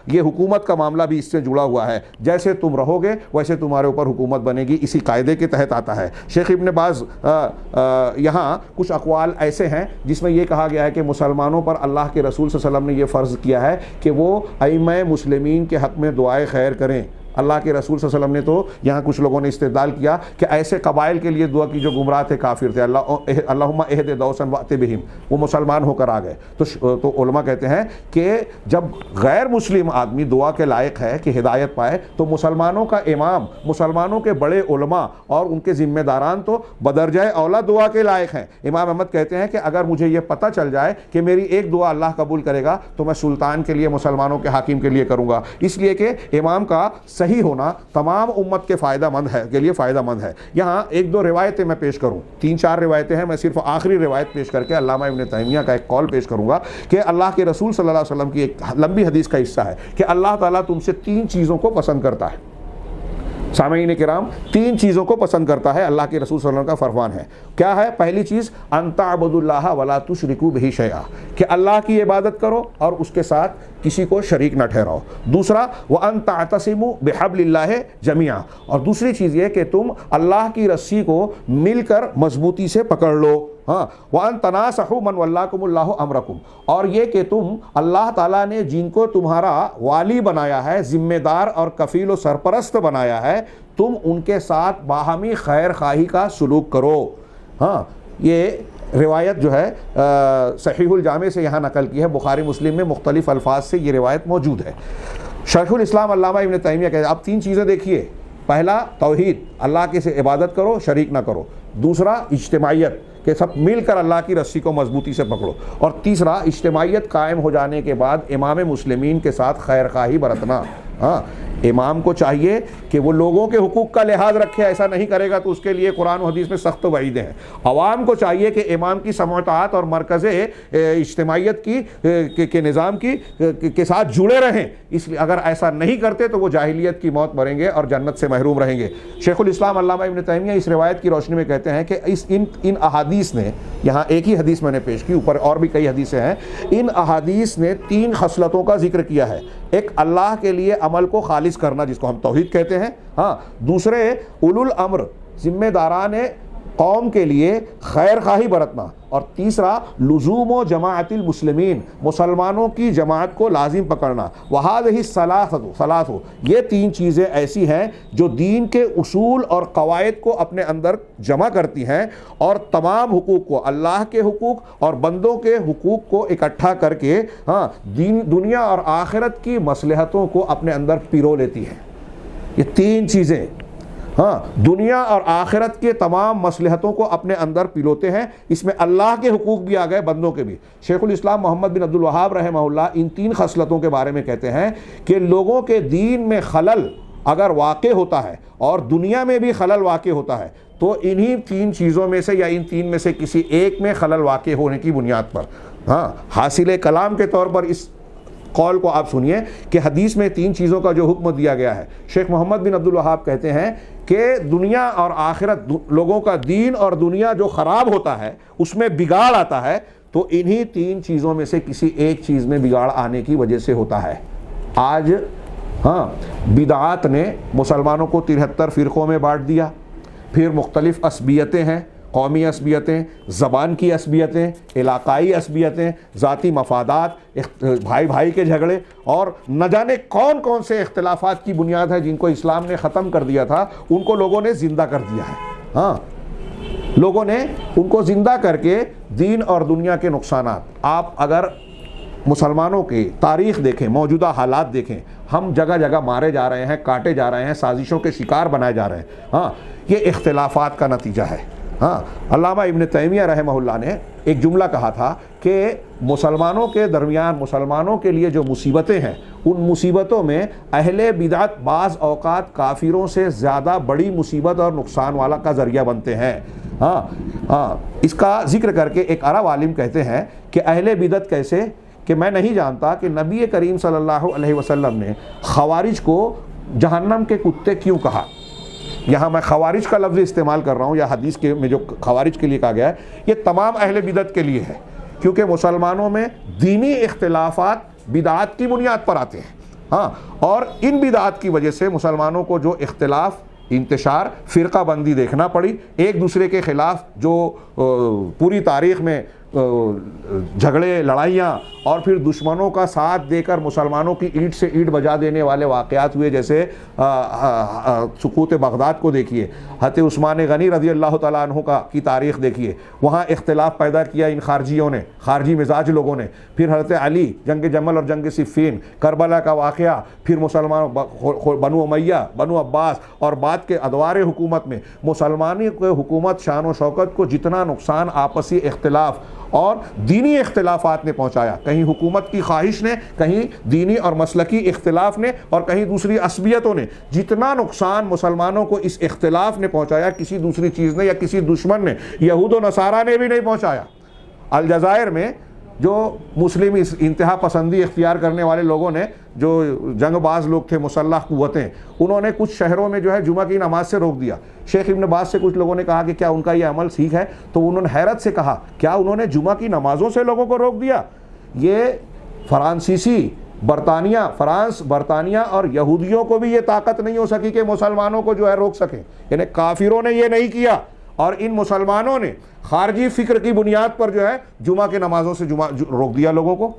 یہ حکومت کا معاملہ بھی اس سے جڑا ہوا ہے، جیسے تم رہو گے ویسے تمہارے اوپر حکومت بنے گی، اسی قاعدے کے تحت آتا ہے۔ شیخ ابن باز یہاں کچھ اقوال ایسے ہیں جس میں یہ کہا گیا ہے کہ مسلمانوں پر اللہ کے رسول صلی اللہ علیہ وسلم نے یہ فرض کیا ہے کہ وہ ائمہ مسلمین کے حق میں دعائے خیر کریں۔ اللہ کے رسول صلی اللہ علیہ وسلم نے تو یہاں کچھ لوگوں نے استدلال کیا کہ ایسے قبائل کے لیے دعا کی جو گمراہ تھے، کافر تھے، اللہم اہد دوسن وأت بہم، وہ مسلمان ہو کر آ گئے۔ تو علماء کہتے ہیں کہ جب غیر مسلم آدمی دعا کے لائق ہے کہ ہدایت پائے، تو مسلمانوں کا امام، مسلمانوں کے بڑے علماء اور ان کے ذمہ داران تو بدرجہ اولا دعا کے لائق ہیں۔ امام احمد کہتے ہیں کہ اگر مجھے یہ پتہ چل جائے کہ میری ایک دعا اللہ قبول کرے گا تو میں سلطان کے لیے، مسلمانوں کے حاکم کے لیے کروں گا، اس لیے کہ امام کا صحیح ہونا تمام امت کے فائدہ مند ہے، کے لیے فائدہ مند ہے۔ یہاں ایک دو روایتیں میں پیش کروں، 3-4 روایتیں ہیں، میں صرف آخری روایت پیش کر کے علامہ ابن تیمیہ کا ایک قول پیش کروں گا کہ اللہ کے رسول صلی اللہ علیہ وسلم کی ایک لمبی حدیث کا حصہ ہے کہ اللہ تعالیٰ تم سے 3 چیزوں کو پسند کرتا ہے۔ سامعین کرام، 3 چیزوں کو پسند کرتا ہے، اللہ کے رسول صلی اللہ علیہ وسلم کا فرمان ہے۔ کیا ہے؟ پہلی چیز، ان تعبدوا اللہ ولا تشرکوا بہ شیئا، کہ اللہ کی عبادت کرو اور اس کے ساتھ کسی کو شریک نہ ٹھہراؤ۔ دوسرا، وان تعتصموا بحبل اللہ جميعا، اور دوسری چیز یہ کہ تم اللہ کی رسی کو مل کر مضبوطی سے پکڑ لو۔ وَأَن تَنَاصَحُوا مَنْ وَلَّاكُمُ اللَّهُ أَمْرَكُمْ، اور یہ کہ تم اللہ تعالیٰ نے جن کو تمہارا والی بنایا ہے، ذمہ دار اور کفیل و سرپرست بنایا ہے، تم ان کے ساتھ باہمی خیر خواہی کا سلوک کرو۔ یہ روایت جو ہے صحیح الجامع سے یہاں نقل کی ہے، بخاری مسلم میں مختلف الفاظ سے یہ روایت موجود ہے۔ شیخ الاسلام علامہ ابن تیمیہ کہتے ہیں اب 3 چیزیں دیکھیے، پہلا توحید، اللہ کے سے عبادت کرو، شریک نہ کرو۔ دوسرا، اجتماعیت، کہ سب مل کر اللہ کی رسی کو مضبوطی سے پکڑو۔ اور تیسرا، اجتماعیت قائم ہو جانے کے بعد امام مسلمین کے ساتھ خیر خواہی برتنا۔ امام کو چاہیے کہ وہ لوگوں کے حقوق کا لحاظ رکھے، ایسا نہیں کرے گا تو اس کے لیے قرآن و حدیث میں سخت وعیدیں ہیں۔ عوام کو چاہیے کہ امام کی سمع و اطاعت اور مرکز اجتماعیت کے نظام کے ساتھ جڑے رہیں، اس لیے اگر ایسا نہیں کرتے تو وہ جاہلیت کی موت مریں گے اور جنت سے محروم رہیں گے۔ شیخ الاسلام علامہ ابن تیمیہ اس روایت کی روشنی میں کہتے ہیں کہ ان احادیث نے، یہاں ایک ہی حدیث میں نے پیش کی، اوپر اور بھی کئی حدیثیں ہیں، ان احادیث نے 3 خصلتوں کا ذکر کیا ہے۔ ایک اللہ کے لیے عمل کو خالص کرنا جس کو ہم توحید کہتے ہیں، ہاں، دوسرے اولو الامر ذمہ داران قوم کے لیے خیر خواہی برتنا، اور تیسرا لزوم و جماعت المسلمین، مسلمانوں کی جماعت کو لازم پکڑنا۔ وہذہ الثلاث، یہ 3 چیزیں ایسی ہیں جو دین کے اصول اور قواعد کو اپنے اندر جمع کرتی ہیں اور تمام حقوق کو، اللہ کے حقوق اور بندوں کے حقوق کو اکٹھا کر کے دنیا اور آخرت کی مصلحتوں کو اپنے اندر پیرو لیتی ہیں۔ یہ 3 چیزیں دنیا اور آخرت کے تمام مصلحتوں کو اپنے اندر پلوتے ہیں۔ اس میں اللہ کے حقوق بھی آ گئے، بندوں کے بھی۔ شیخ الاسلام محمد بن عبد الوہاب رحمہ اللہ ان 3 خصلتوں کے بارے میں کہتے ہیں کہ لوگوں کے دین میں خلل اگر واقع ہوتا ہے اور دنیا میں بھی خلل واقع ہوتا ہے تو انہی 3 چیزوں میں سے یا ان 3 میں سے کسی ایک میں خلل واقع ہونے کی بنیاد پر حاصل کلام کے طور پر اس قول کو آپ سنیے کہ حدیث میں 3 چیزوں کا جو حکم دیا گیا ہے۔ شیخ محمد بن عبد الوہاب کہتے ہیں کہ دنیا اور آخرت، لوگوں کا دین اور دنیا جو خراب ہوتا ہے اس میں بگاڑ آتا ہے تو انہی 3 چیزوں میں سے کسی ایک چیز میں بگاڑ آنے کی وجہ سے ہوتا ہے۔ آج بدعات نے مسلمانوں کو 73 فرقوں میں بانٹ دیا، پھر مختلف عصبیتیں ہیں، قومی عصبیتیں، زبان کی عصبیتیں، علاقائی عصبیتیں، ذاتی مفادات، بھائی بھائی کے جھگڑے، اور نہ جانے کون کون سے اختلافات کی بنیاد ہے جن کو اسلام نے ختم کر دیا تھا، ان کو لوگوں نے زندہ کر دیا ہے۔ لوگوں نے ان کو زندہ کر کے دین اور دنیا کے نقصانات، آپ اگر مسلمانوں کی تاریخ دیکھیں، موجودہ حالات دیکھیں، ہم جگہ جگہ مارے جا رہے ہیں، کاٹے جا رہے ہیں، سازشوں کے شکار بنائے جا رہے ہیں۔ یہ اختلافات کا نتیجہ ہے۔ علامہ ابن تیمیہ رحمہ اللہ نے ایک جملہ کہا تھا کہ مسلمانوں کے درمیان، مسلمانوں کے لیے جو مصیبتیں ہیں، ان مصیبتوں میں اہل بدعت بعض اوقات کافروں سے زیادہ بڑی مصیبت اور نقصان والا کا ذریعہ بنتے ہیں۔ اس کا ذکر کر کے ایک عرب عالم کہتے ہیں کہ اہل بدعت کیسے، کہ میں نہیں جانتا کہ نبی کریم صلی اللہ علیہ وسلم نے خوارج کو جہنم کے کتے کیوں کہا۔ یہاں میں خوارج کا لفظ استعمال کر رہا ہوں، یا حدیث کے میں جو خوارج کے لیے کہا گیا ہے یہ تمام اہل بدعت کے لیے ہے، کیونکہ مسلمانوں میں دینی اختلافات بدعات کی بنیاد پر آتے ہیں، اور ان بدعات کی وجہ سے مسلمانوں کو جو اختلاف، انتشار، فرقہ بندی دیکھنا پڑی، ایک دوسرے کے خلاف جو پوری تاریخ میں جھگڑے، لڑائیاں اور پھر دشمنوں کا ساتھ دے کر مسلمانوں کی اینٹ سے اینٹ بجا دینے والے واقعات ہوئے، جیسے سقوط بغداد کو دیکھیے، حضرت عثمان غنی رضی اللہ تعالیٰ عنہ کی تاریخ دیکھیے، وہاں اختلاف پیدا کیا ان خارجیوں نے، خارجی مزاج لوگوں نے، پھر حضرت علی، جنگ جمل اور جنگ صفین، کربلا کا واقعہ، پھر مسلمانوں، بنو امیہ، بنو عباس، اور بعد کے ادوار حکومت میں مسلمانی کو حکومت شان و شوکت کو جتنا نقصان آپسی اختلاف اور دینی اختلافات نے پہنچایا، کہیں حکومت کی خواہش نے، کہیں دینی اور مسلکی اختلاف نے، اور کہیں دوسری عصبیتوں نے، جتنا نقصان مسلمانوں کو اس اختلاف نے پہنچایا کسی دوسری چیز نے یا کسی دشمن نے، یہود و نصارہ نے بھی نہیں پہنچایا۔ الجزائر میں جو مسلم انتہا پسندی اختیار کرنے والے لوگوں نے، جو جنگ باز لوگ تھے، مسلح قوتیں، انہوں نے کچھ شہروں میں جو ہے جمعہ کی نماز سے روک دیا۔ شیخ ابن باز سے کچھ لوگوں نے کہا کہ کیا ان کا یہ عمل ٹھیک ہے؟ تو انہوں نے حیرت سے کہا کیا انہوں نے جمعہ کی نمازوں سے لوگوں کو روک دیا؟ یہ فرانسیسی، فرانس، برطانیہ اور یہودیوں کو بھی یہ طاقت نہیں ہو سکی کہ مسلمانوں کو جو ہے روک سکیں، یعنی کافروں نے یہ نہیں کیا، اور ان مسلمانوں نے خارجی فکر کی بنیاد پر جو ہے جمعہ کے نمازوں سے روک دیا لوگوں کو۔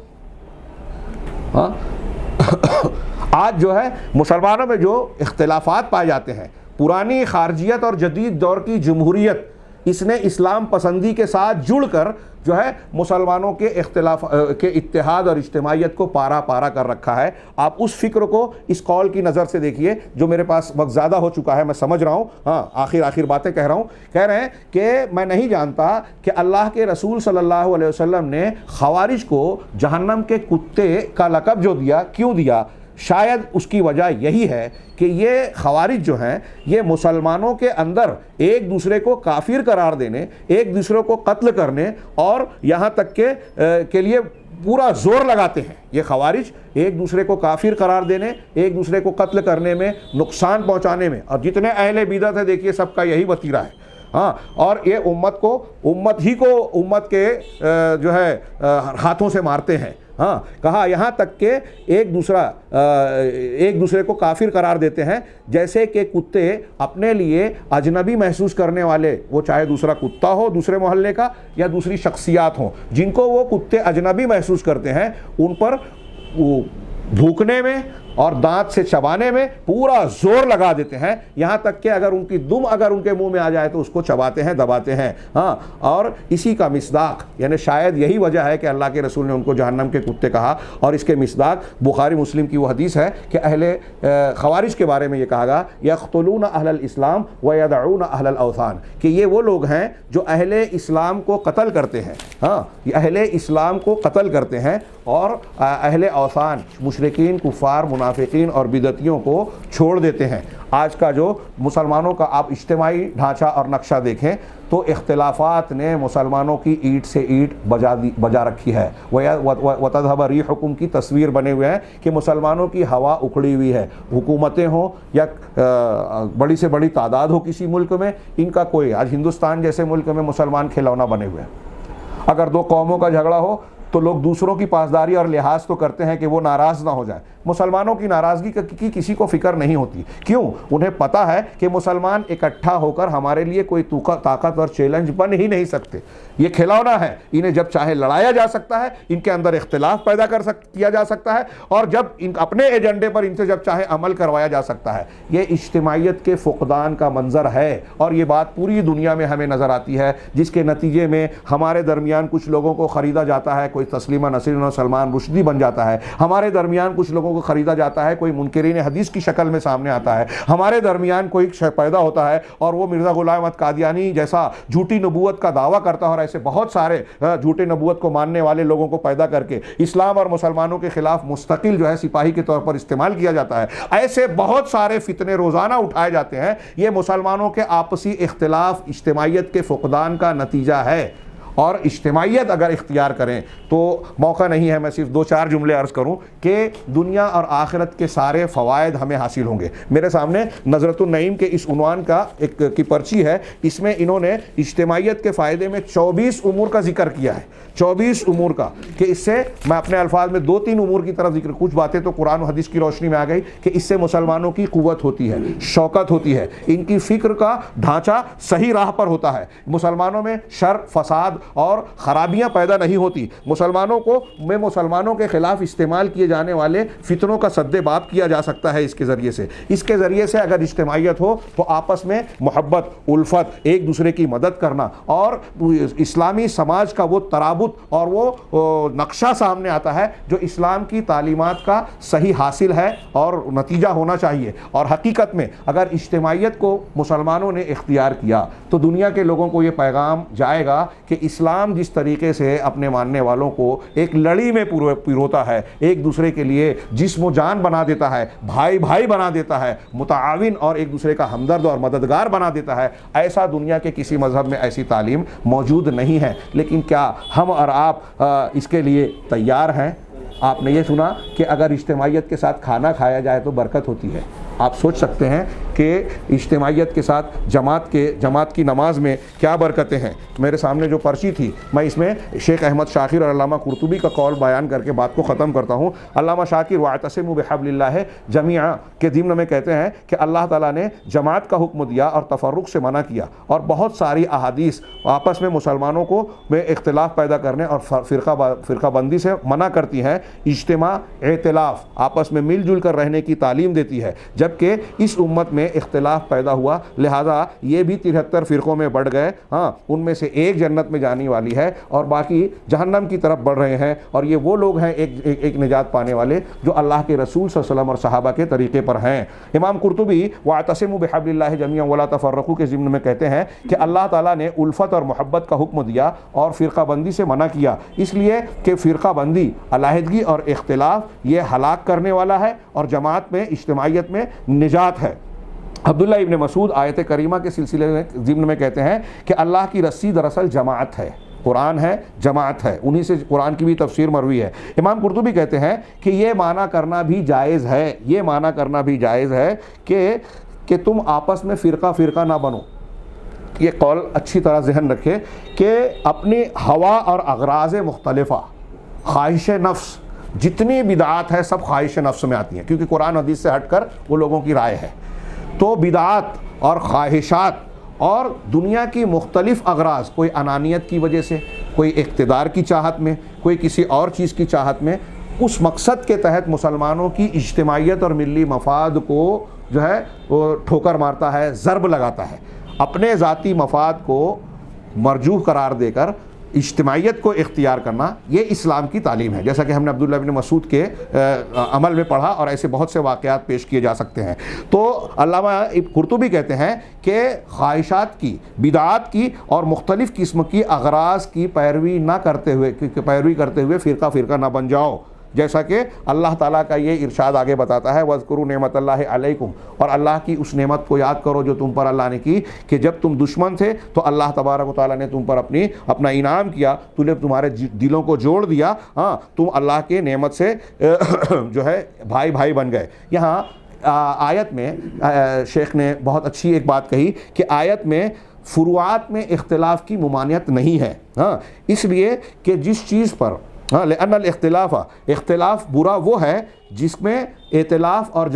آج جو ہے مسلمانوں میں جو اختلافات پائے جاتے ہیں، پرانی خارجیت اور جدید دور کی جمہوریت، اس نے اسلام پسندی کے ساتھ جڑ کر جو ہے مسلمانوں کے اختلاف کے اتحاد اور اجتماعیت کو پارا پارا کر رکھا ہے۔ آپ اس فکر کو اس قول کی نظر سے دیکھیے، جو میرے پاس وقت زیادہ ہو چکا ہے، میں سمجھ رہا ہوں، آخر باتیں کہہ رہا ہوں، کہہ رہے ہیں کہ میں نہیں جانتا کہ اللہ کے رسول صلی اللہ علیہ وسلم نے خوارج کو جہنم کے کتے کا لقب جو دیا، کیوں دیا؟ شاید اس کی وجہ یہی ہے کہ یہ خوارج جو ہیں یہ مسلمانوں کے اندر ایک دوسرے کو کافر قرار دینے، ایک دوسرے کو قتل کرنے اور یہاں تک کے لیے پورا زور لگاتے ہیں۔ یہ خوارج ایک دوسرے کو کافر قرار دینے، ایک دوسرے کو قتل کرنے میں، نقصان پہنچانے میں، اور جتنے اہل بدعت ہیں دیکھیے سب کا یہی وتیرہ ہے۔ ہاں، اور یہ امت کے جو ہے ہاتھوں سے مارتے ہیں۔ ہاں، کہا یہاں تک کہ ایک دوسرے کو کافر قرار دیتے ہیں، جیسے کہ کتے اپنے لیے اجنبی محسوس کرنے والے، وہ چاہے دوسرا کتا ہو دوسرے محلے کا یا دوسری شخصیات ہوں، جن کو وہ کتے اجنبی محسوس کرتے ہیں، ان پر بھوکنے میں اور دانت سے چبانے میں پورا زور لگا دیتے ہیں، یہاں تک کہ اگر ان کی دم اگر ان کے منہ میں آ جائے تو اس کو چباتے ہیں، دباتے ہیں۔ ہاں، اور اسی کا مصداق، یعنی شاید یہی وجہ ہے کہ اللہ کے رسول نے ان کو جہنم کے کتے کہا، اور اس کے مصداق بخاری مسلم کی وہ حدیث ہے کہ خوارج کے بارے میں یہ کہا گا یقتلون اہل الاسلام ویدعون اہل الاوثان، کہ یہ وہ لوگ ہیں جو اہل اسلام کو قتل کرتے ہیں۔ ہاں، یہ اہل اسلام کو قتل کرتے ہیں اور اہل اوثان، مشرکین، کفار، منافقین اور بدعتیوں کو چھوڑ دیتے ہیں۔ آج کا جو مسلمانوں کا آپ اجتماعی ڈھانچہ اور نقشہ دیکھیں تو اختلافات نے مسلمانوں کی اینٹ سے اینٹ بجا رکھی ہے۔ وَتَذْهَبَ رِيحُكُمْ کی تصویر بنے ہوئے ہیں کہ مسلمانوں کی ہوا اکھڑی ہوئی ہے، حکومتیں ہوں یا بڑی سے بڑی تعداد ہو کسی ملک میں، ان کا کوئی، آج ہندوستان جیسے ملک میں مسلمان کھلونا بنے ہوئے ہیں۔ اگر دو قوموں کا جھگڑا ہو تو لوگ دوسروں کی پاسداری اور لحاظ تو کرتے ہیں کہ وہ ناراض نہ ہو جائیں۔ مسلمانوں کی ناراضگی کی کسی کو فکر نہیں ہوتی، کیوں؟ انہیں پتہ ہے کہ مسلمان اکٹھا ہو کر ہمارے لیے کوئی طاقت اور چیلنج بن ہی نہیں سکتے، یہ کھلونا ہے، انہیں جب چاہے لڑایا جا سکتا ہے، ان کے اندر اختلاف پیدا کیا جا سکتا ہے، اور جب اپنے ایجنڈے پر ان سے جب چاہے عمل کروایا جا سکتا ہے۔ یہ اجتماعیت کے فقدان کا منظر ہے، اور یہ بات پوری دنیا میں ہمیں نظر آتی ہے، جس کے نتیجے میں ہمارے درمیان کچھ لوگوں کو خریدا جاتا ہے، کوئی تسلیمہ نسرین اور سلمان رشدی بن جاتا ہے، ہمارے درمیان کچھ لوگوں کو خریدا جاتا ہے، کوئی منکرین حدیث کی شکل میں سامنے آتا ہے، ہمارے درمیان کوئی پیدا ہوتا ہے اور وہ مرزا غلام احمد قادیانی جیسا جھوٹی نبوت کا دعویٰ کرتا ہے، اور ایسے بہت سارے جھوٹے نبوت کو ماننے والے لوگوں کو پیدا کر کے اسلام اور مسلمانوں کے خلاف مستقل جو ہے سپاہی کے طور پر استعمال کیا جاتا ہے۔ ایسے بہت سارے فتنے روزانہ اٹھائے جاتے ہیں، یہ مسلمانوں کے آپسی اختلاف اجتماعیت کے فقدان کا نتیجہ ہے، اور اجتماعیت اگر اختیار کریں تو موقع نہیں ہے، میں صرف 2-4 جملے عرض کروں کہ دنیا اور آخرت کے سارے فوائد ہمیں حاصل ہوں گے۔ میرے سامنے نظرۃ النعیم کے اس عنوان کی پرچی ہے، اس میں انہوں نے اجتماعیت کے فائدے میں 24 امور کا ذکر کیا ہے، 24 امور کا، کہ اس سے میں اپنے الفاظ میں 2-3 امور کی طرف ذکر، کچھ باتیں تو قرآن و حدیث کی روشنی میں آ گئی کہ اس سے مسلمانوں کی قوت ہوتی ہے، شوکت ہوتی ہے، ان کی فکر کا ڈھانچہ صحیح راہ پر ہوتا ہے، مسلمانوں میں شر، فساد اور خرابیاں پیدا نہیں ہوتی، مسلمانوں کے خلاف استعمال کیے جانے والے فتنوں کا سد باب کیا جا سکتا ہے اس کے ذریعے سے اگر اجتماعیت ہو تو آپس میں محبت، الفت، ایک دوسرے کی مدد کرنا، اور اسلامی سماج کا وہ ترابط اور وہ نقشہ سامنے آتا ہے جو اسلام کی تعلیمات کا صحیح حاصل ہے اور نتیجہ ہونا چاہیے۔ اور حقیقت میں اگر اجتماعیت کو مسلمانوں نے اختیار کیا تو دنیا کے لوگوں کو یہ پیغام جائے گا کہ اسلام جس طریقے سے اپنے ماننے والوں کو ایک لڑی میں پیروتا ہے، ایک دوسرے کے لیے جسم و جان بنا دیتا ہے، بھائی بھائی بنا دیتا ہے، متعاون اور ایک دوسرے کا ہمدرد اور مددگار بنا دیتا ہے، ایسا دنیا کے کسی مذہب میں ایسی تعلیم موجود نہیں ہے۔ لیکن کیا ہم اور آپ اس کے لیے تیار ہیں؟ آپ نے یہ سنا کہ اگر اجتماعیت کے ساتھ کھانا کھایا جائے تو برکت ہوتی ہے۔ آپ سوچ سکتے ہیں کہ اجتماعیت کے ساتھ جماعت کی نماز میں کیا برکتیں ہیں۔ میرے سامنے جو پرچی تھی، میں اس میں شیخ احمد شاکر اور علامہ قرطبی کا قول بیان کر کے بات کو ختم کرتا ہوں۔ علامہ شاکر وَاعْتَصِمُوا بِحَبْلِ اللَّهِ جَمِيعًا کے ضمن میں کہتے ہیں کہ اللہ تعالیٰ نے جماعت کا حکم دیا اور تفرق سے منع کیا، اور بہت ساری احادیث آپس میں مسلمانوں کو میں اختلاف پیدا کرنے اور فرقہ بندی سے منع کرتی ہیں۔ اجتماع، اعتلاف، آپس میں مل جل کر رہنے کی تعلیم دیتی ہے، جبکہ اس امت میں اختلاف پیدا ہوا، لہٰذا یہ بھی 73 فرقوں میں بڑھ گئے، ہاں ان میں سے ایک جنت میں جانے والی ہے اور باقی جہنم کی طرف بڑھ رہے ہیں، اور یہ وہ لوگ ہیں ایک نجات پانے والے جو اللہ کے رسول صلی اللہ علیہ وسلم اور صحابہ کے طریقے پر ہیں۔ امام قرطبی وَاعْتَصِمُوا بِحَبْلِ اللَّهِ جَمِيعًا وَلَا تَفَرَّقُوا کے ضمن میں کہتے ہیں کہ اللہ تعالیٰ نے الفت اور محبت کا حکم دیا اور فرقہ بندی سے منع کیا، اس لیے کہ فرقہ بندی، علیحدگی اور اختلاف یہ ہلاک کرنے والا ہے اور جماعت میں، اجتماعیت میں نجات ہے۔ عبداللہ ابن مسعود آیت کریمہ کے سلسلے میں ضمن میں کہتے ہیں کہ اللہ کی رسی دراصل جماعت ہے، قرآن ہے، جماعت ہے، انہی سے قرآن کی بھی تفسیر مروی ہے۔ امام قرطبی کہتے ہیں کہ یہ معنی کرنا بھی جائز ہے، یہ معنی کرنا بھی جائز ہے کہ تم آپس میں فرقہ فرقہ نہ بنو۔ یہ قول اچھی طرح ذہن رکھے کہ اپنی ہوا اور اغراض مختلفہ، خواہش نفس، جتنی بدعات ہے سب خواہش نفس میں آتی ہیں، کیونکہ قرآن حدیث سے ہٹ کر وہ لوگوں کی رائے ہے۔ تو بدعات اور خواہشات اور دنیا کی مختلف اغراض، کوئی انانیت کی وجہ سے، کوئی اقتدار کی چاہت میں، کوئی کسی اور چیز کی چاہت میں، اس مقصد کے تحت مسلمانوں کی اجتماعیت اور ملی مفاد کو جو ہے وہ ٹھوکر مارتا ہے، ضرب لگاتا ہے۔ اپنے ذاتی مفاد کو مرجوح قرار دے کر اجتماعیت کو اختیار کرنا، یہ اسلام کی تعلیم ہے، جیسا کہ ہم نے عبداللہ ابن مسعود کے عمل میں پڑھا، اور ایسے بہت سے واقعات پیش کیے جا سکتے ہیں۔ تو علامہ قرطبی کہتے ہیں کہ خواہشات کی، بدعات کی اور مختلف قسم کی اغراض کی پیروی کرتے ہوئے فرقہ فرقہ نہ بن جاؤ، جیسا کہ اللہ تعالیٰ کا یہ ارشاد آگے بتاتا ہے، وَاذْكُرُوا نِعْمَتَ اللَّهِ عَلَيْكُمْ، اور اللہ کی اس نعمت کو یاد کرو جو تم پر اللہ نے کی، کہ جب تم دشمن تھے تو اللہ تبارک و تعالیٰ نے تم پر اپنا انعام کیا، تمہارے دلوں کو جوڑ دیا، ہاں تم اللہ کے نعمت سے جو ہے بھائی بھائی بن گئے۔ یہاں آیت میں شیخ نے بہت اچھی ایک بات کہی کہ آیت میں فروعات میں اختلاف کی ممانعت نہیں ہے، ہاں اس لیے کہ جس چیز پر لأن الاختلاف، اختلاف برا وہ ہے جس میں ائتلاف اور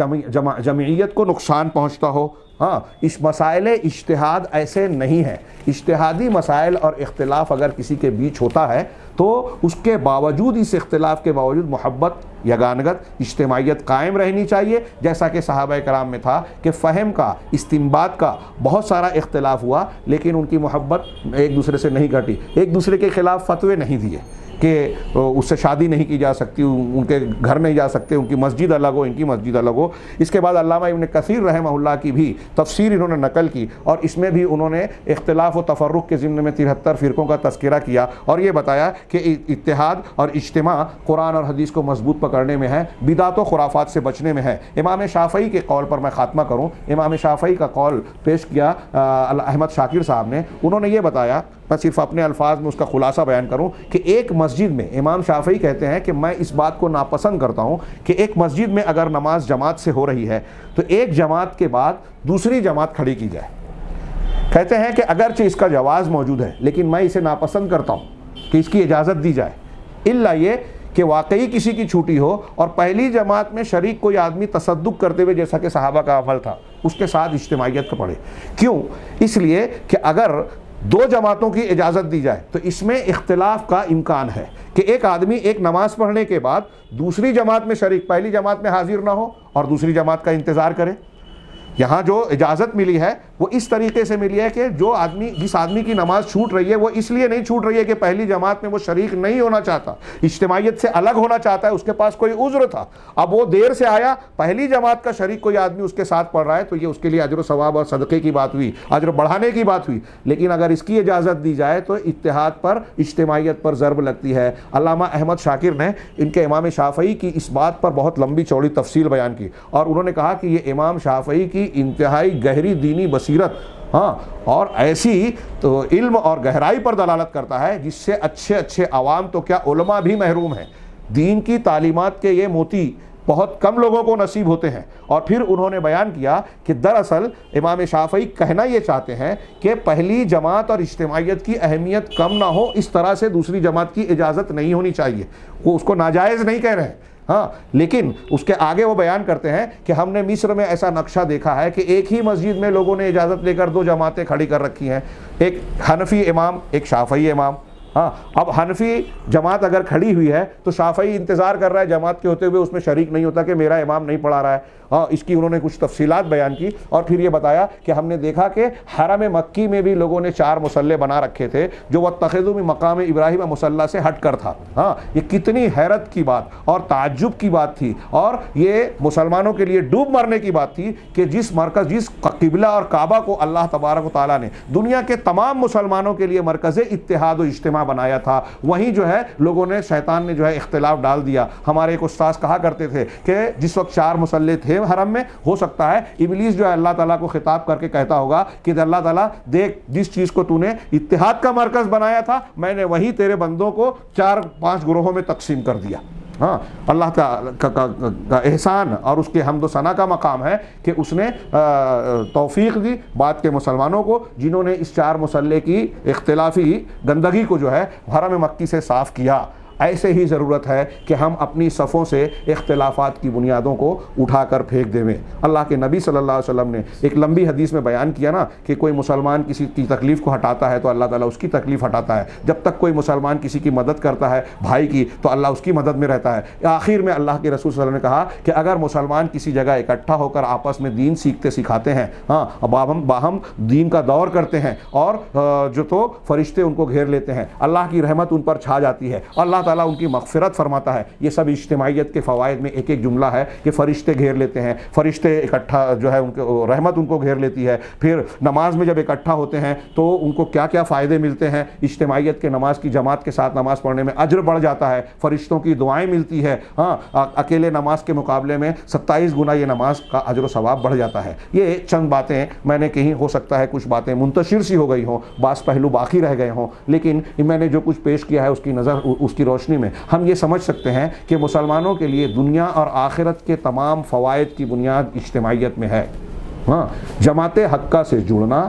جمعیت کو نقصان پہنچتا ہو، ہاں اس مسائل اجتہاد ایسے نہیں ہیں۔ اجتہادی مسائل اور اختلاف اگر کسی کے بیچ ہوتا ہے تو اس کے باوجود، اس اختلاف کے باوجود محبت، یگانگت، اجتماعیت قائم رہنی چاہیے، جیسا کہ صحابہ کرام میں تھا کہ فہم کا، استنباط کا بہت سارا اختلاف ہوا لیکن ان کی محبت ایک دوسرے سے نہیں گھٹی، ایک دوسرے کے خلاف فتوے نہیں دیے کہ اس سے شادی نہیں کی جا سکتی، ان کے گھر نہیں جا سکتے، ان کی مسجد الگ ہو، ان کی مسجد الگ ہو۔ اس کے بعد علامہ ابن کثیر رحمہ اللہ کی بھی تفسیر انہوں نے نقل کی، اور اس میں بھی انہوں نے اختلاف و تفرق کے ضمن میں 73 فرقوں کا تذکرہ کیا اور یہ بتایا کہ اتحاد اور اجتماع قرآن اور حدیث کو مضبوط پکڑنے میں ہے، بدعت و خرافات سے بچنے میں ہے۔ امام شافعی کے قول پر میں خاتمہ کروں، امام شافعی کا قول پیش کیا احمد شاکر صاحب نے، انہوں نے یہ بتایا، میں صرف اپنے الفاظ میں اس کا خلاصہ بیان کروں کہ ایک مسجد میں امام شافعی کہتے ہیں کہ میں اس بات کو ناپسند کرتا ہوں کہ ایک مسجد میں اگر نماز جماعت سے ہو رہی ہے تو ایک جماعت کے بعد دوسری جماعت کھڑی کی جائے۔ کہتے ہیں کہ اگرچہ اس کا جواز موجود ہے لیکن میں اسے ناپسند کرتا ہوں کہ اس کی اجازت دی جائے، الا یہ کہ واقعی کسی کی چھوٹی ہو اور پہلی جماعت میں شریک کوئی آدمی تصدق کرتے ہوئے، جیسا کہ صحابہ کا عمل تھا، اس کے ساتھ اجتماعیت کا پڑھے۔ کیوں؟ اس لیے کہ اگر دو جماعتوں کی اجازت دی جائے تو اس میں اختلاف کا امکان ہے کہ ایک آدمی ایک نماز پڑھنے کے بعد دوسری جماعت میں شریک، پہلی جماعت میں حاضر نہ ہو اور دوسری جماعت کا انتظار کرے۔ یہاں جو اجازت ملی ہے وہ اس طریقے سے ملی ہے کہ جس آدمی کی نماز چھوٹ رہی ہے وہ اس لیے نہیں چھوٹ رہی ہے کہ پہلی جماعت میں وہ شریک نہیں ہونا چاہتا، اجتماعیت سے الگ ہونا چاہتا ہے، اس کے پاس کوئی عذر تھا، اب وہ دیر سے آیا، پہلی جماعت کا شریک کوئی آدمی اس کے ساتھ پڑھ رہا ہے تو یہ اس کے لیے اجر و ثواب اور صدقے کی بات ہوئی، اجر بڑھانے کی بات ہوئی۔ لیکن اگر اس کی اجازت دی جائے تو اتحاد پر، اجتماعیت پر ضرب لگتی ہے۔ علامہ احمد شاکر نے ان کے امام شافعی کی اس بات پر بہت لمبی چوڑی تفصیل بیان کی، اور انہوں نے کہا کہ یہ امام شافعی کی انتہائی گہری دینی بصیرت، ہاں اور ایسی تو علم اور گہرائی پر دلالت کرتا ہے جس سے اچھے عوام تو کیا علماء بھی محروم ہیں۔ دین کی تعلیمات کے یہ موتی بہت کم لوگوں کو نصیب ہوتے ہیں۔ اور پھر انہوں نے بیان کیا کہ دراصل امام شافعی کہنا یہ چاہتے ہیں کہ پہلی جماعت اور اجتماعیت کی اہمیت کم نہ ہو، اس طرح سے دوسری جماعت کی اجازت نہیں ہونی چاہیے۔ وہ اس کو ناجائز نہیں کہہ رہے ہیں، ہاں لیکن اس کے آگے وہ بیان کرتے ہیں کہ ہم نے مصر میں ایسا نقشہ دیکھا ہے کہ ایک ہی مسجد میں لوگوں نے اجازت لے کر دو جماعتیں کھڑی کر رکھی ہیں، ایک حنفی امام، ایک شافعی امام، ہاں اب حنفی جماعت اگر کھڑی ہوئی ہے تو شافعی انتظار کر رہا ہے جماعت کے ہوتے ہوئے اس میں شریک نہیں ہوتا کہ میرا امام نہیں پڑھا رہا ہے. ہاں اس کی انہوں نے کچھ تفصیلات بیان کی اور پھر یہ بتایا کہ ہم نے دیکھا کہ حرم مکی میں بھی لوگوں نے 4 مصلے بنا رکھے تھے جو واتخذوا من مقام ابراہیم مصلی سے ہٹ کر تھا. ہاں یہ کتنی حیرت کی بات اور تعجب کی بات تھی اور یہ مسلمانوں کے لیے ڈوب مرنے کی بات تھی کہ جس مرکز جس قبلہ اور کعبہ کو اللہ تبارک و تعالیٰ نے دنیا کے تمام مسلمانوں کے لیے مرکز اتحاد و اجتماع بنایا تھا وہیں جو ہے لوگوں نے شیطان نے جو ہے اختلاف ڈال دیا. ہمارے ایک استاذ کہا کرتے تھے کہ جس وقت 4 مصلے تھے حرم میں ہو سکتا ہے ابلیس جو ہے اللہ تعالیٰ کو خطاب کر کے کہتا ہوگا کہ اللہ تعالیٰ دیکھ جس چیز کو تو نے اتحاد کا مرکز بنایا تھا میں نے وہی تیرے بندوں کو 4-5 گروہوں میں تقسیم کر دیا. ہاں اللہ کا احسان اور اس کے حمد و ثنا کا مقام ہے کہ اس نے توفیق دی بعد کے مسلمانوں کو جنہوں نے اس 4 مصلے کی اختلافی گندگی کو جو ہے حرم مکی سے صاف کیا. ایسے ہی ضرورت ہے کہ ہم اپنی صفوں سے اختلافات کی بنیادوں کو اٹھا کر پھینک دیں. اللہ کے نبی صلی اللہ علیہ وسلم نے ایک لمبی حدیث میں بیان کیا نا کہ کوئی مسلمان کسی کی تکلیف کو ہٹاتا ہے تو اللہ تعالیٰ اس کی تکلیف ہٹاتا ہے. جب تک کوئی مسلمان کسی کی مدد کرتا ہے بھائی کی تو اللہ اس کی مدد میں رہتا ہے. آخر میں اللہ کے رسول صلی اللہ علیہ وسلم نے کہا کہ اگر مسلمان کسی جگہ اکٹھا ہو کر آپس میں دین سیکھتے سکھاتے ہیں ہاں باہم دین کا دور کرتے ہیں اور جو تو فرشتے ان کو گھیر لیتے ہیں اللہ کی رحمت ان پر چھا جاتی ہے اللہ تعالیٰ ان کی مغفرت فرماتا ہے. یہ سب اجتماعیت کے فوائد میں ایک جملہ ہے کہ فرشتے گھیر لیتے ہیں فرشتے اکٹھا جو ہے ان کو رحمت ان کو گھیر لیتی ہے. پھر نماز میں جب اکٹھا ہوتے ہیں تو ان کو کیا کیا فائدے ملتے ہیں. اجتماعیت کے نماز کی جماعت کے ساتھ نماز پڑھنے میں اجر بڑھ جاتا ہے فرشتوں کی دعائیں ملتی ہے. ہاں اکیلے نماز کے مقابلے میں 27 گنا یہ نماز کا اجر و ثواب بڑھ جاتا ہے. یہ چند باتیں میں نے کہیں ہو سکتا ہے کچھ باتیں منتشر سی ہو گئی ہوں بعض پہلو باقی رہ گئے ہوں لیکن میں نے جو کچھ پیش کیا ہے اس کی نظر اس کی روشنی میں ہم یہ سمجھ سکتے ہیں کہ مسلمانوں کے لیے دنیا اور آخرت کے تمام فوائد کی بنیاد اجتماعیت میں ہے. ہاں جماعت حقہ سے جڑنا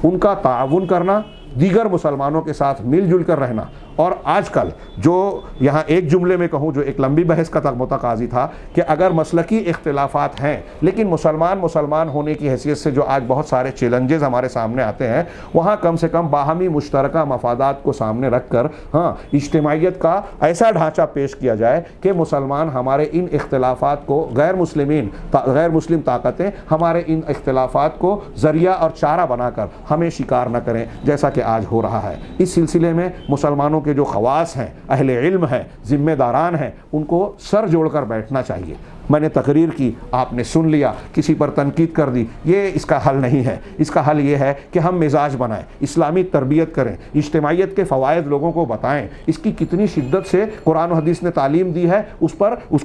ان کا تعاون کرنا دیگر مسلمانوں کے ساتھ مل جل کر رہنا. اور آج کل جو یہاں ایک جملے میں کہوں جو ایک لمبی بحث کا متقاضی تھا کہ اگر مسلکی اختلافات ہیں لیکن مسلمان ہونے کی حیثیت سے جو آج بہت سارے چیلنجز ہمارے سامنے آتے ہیں وہاں کم سے کم باہمی مشترکہ مفادات کو سامنے رکھ کر ہاں اجتماعیت کا ایسا ڈھانچہ پیش کیا جائے کہ مسلمان ہمارے ان اختلافات کو غیر مسلم طاقتیں ہمارے ان اختلافات کو ذریعہ اور چارہ بنا کر ہمیں شکار نہ کریں جیسا کہ آج ہو رہا ہے. اس سلسلے میں مسلمانوں کے جو خواص ہیں اہل علم ہیں ذمہ داران ہیں ان کو سر جوڑ کر بیٹھنا چاہیے. میں نے تقریر کی آپ نے سن لیا کسی پر تنقید کر دی یہ اس کا حل نہیں ہے. اس کا حل یہ ہے کہ ہم مزاج بنائیں اسلامی تربیت کریں اجتماعیت کے فوائد لوگوں کو بتائیں اس کی کتنی شدت سے قرآن و حدیث نے تعلیم دی ہے اس پر اس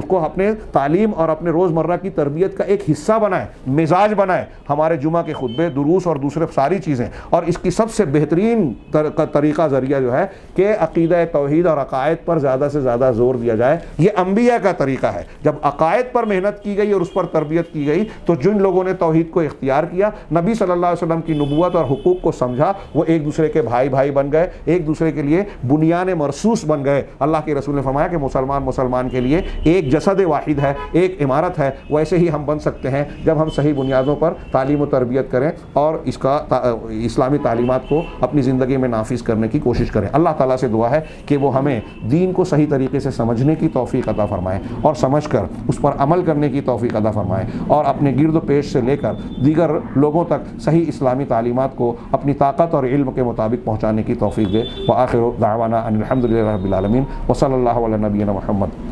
کو اپنے تعلیم اور اپنے روزمرہ کی تربیت کا ایک حصہ بنائیں مزاج بنائیں. ہمارے جمعہ کے خطبے دروس اور دوسرے ساری چیزیں اور اس کی سب سے بہترین طریقہ ذریعہ جو ہے کہ عقیدہ توحید اور عقائد پر زیادہ سے زیادہ زور دیا جائے. یہ انبیاء کا طریقہ ہے. جب عقائد پر محنت کی گئی اور اس پر تربیت کی گئی تو جن لوگوں نے توحید کو اختیار کیا نبی صلی اللہ علیہ وسلم کی نبوت اور حقوق کو سمجھا وہ ایک دوسرے کے بھائی بن گئے ایک دوسرے کے لیے بنیان مرصوص بن گئے. اللہ کے رسول نے فرمایا کہ مسلمان کے لیے ایک جسد واحد ہے ایک عمارت ہے. ویسے ہی ہم بن سکتے ہیں جب ہم صحیح بنیادوں پر تعلیم و تربیت کریں اور اس کا اسلامی تعلیمات کو اپنی زندگی میں نافذ کرنے کی کوشش کریں. اللہ تعالیٰ سے دعا ہے کہ وہ ہمیں دین کو صحیح طریقے سے سمجھنے کی توفیق عطا فرمائے اور سمجھ کر اس پر عمل کرنے کی توفیق عطا فرمائے اور اپنے گرد و پیش سے لے کر دیگر لوگوں تک صحیح اسلامی تعلیمات کو اپنی طاقت اور علم کے مطابق پہنچانے کی توفیق دے. وآخر دعوانا ان الحمد للہ رب العالمین وصلی اللہ علی نبینا محمد.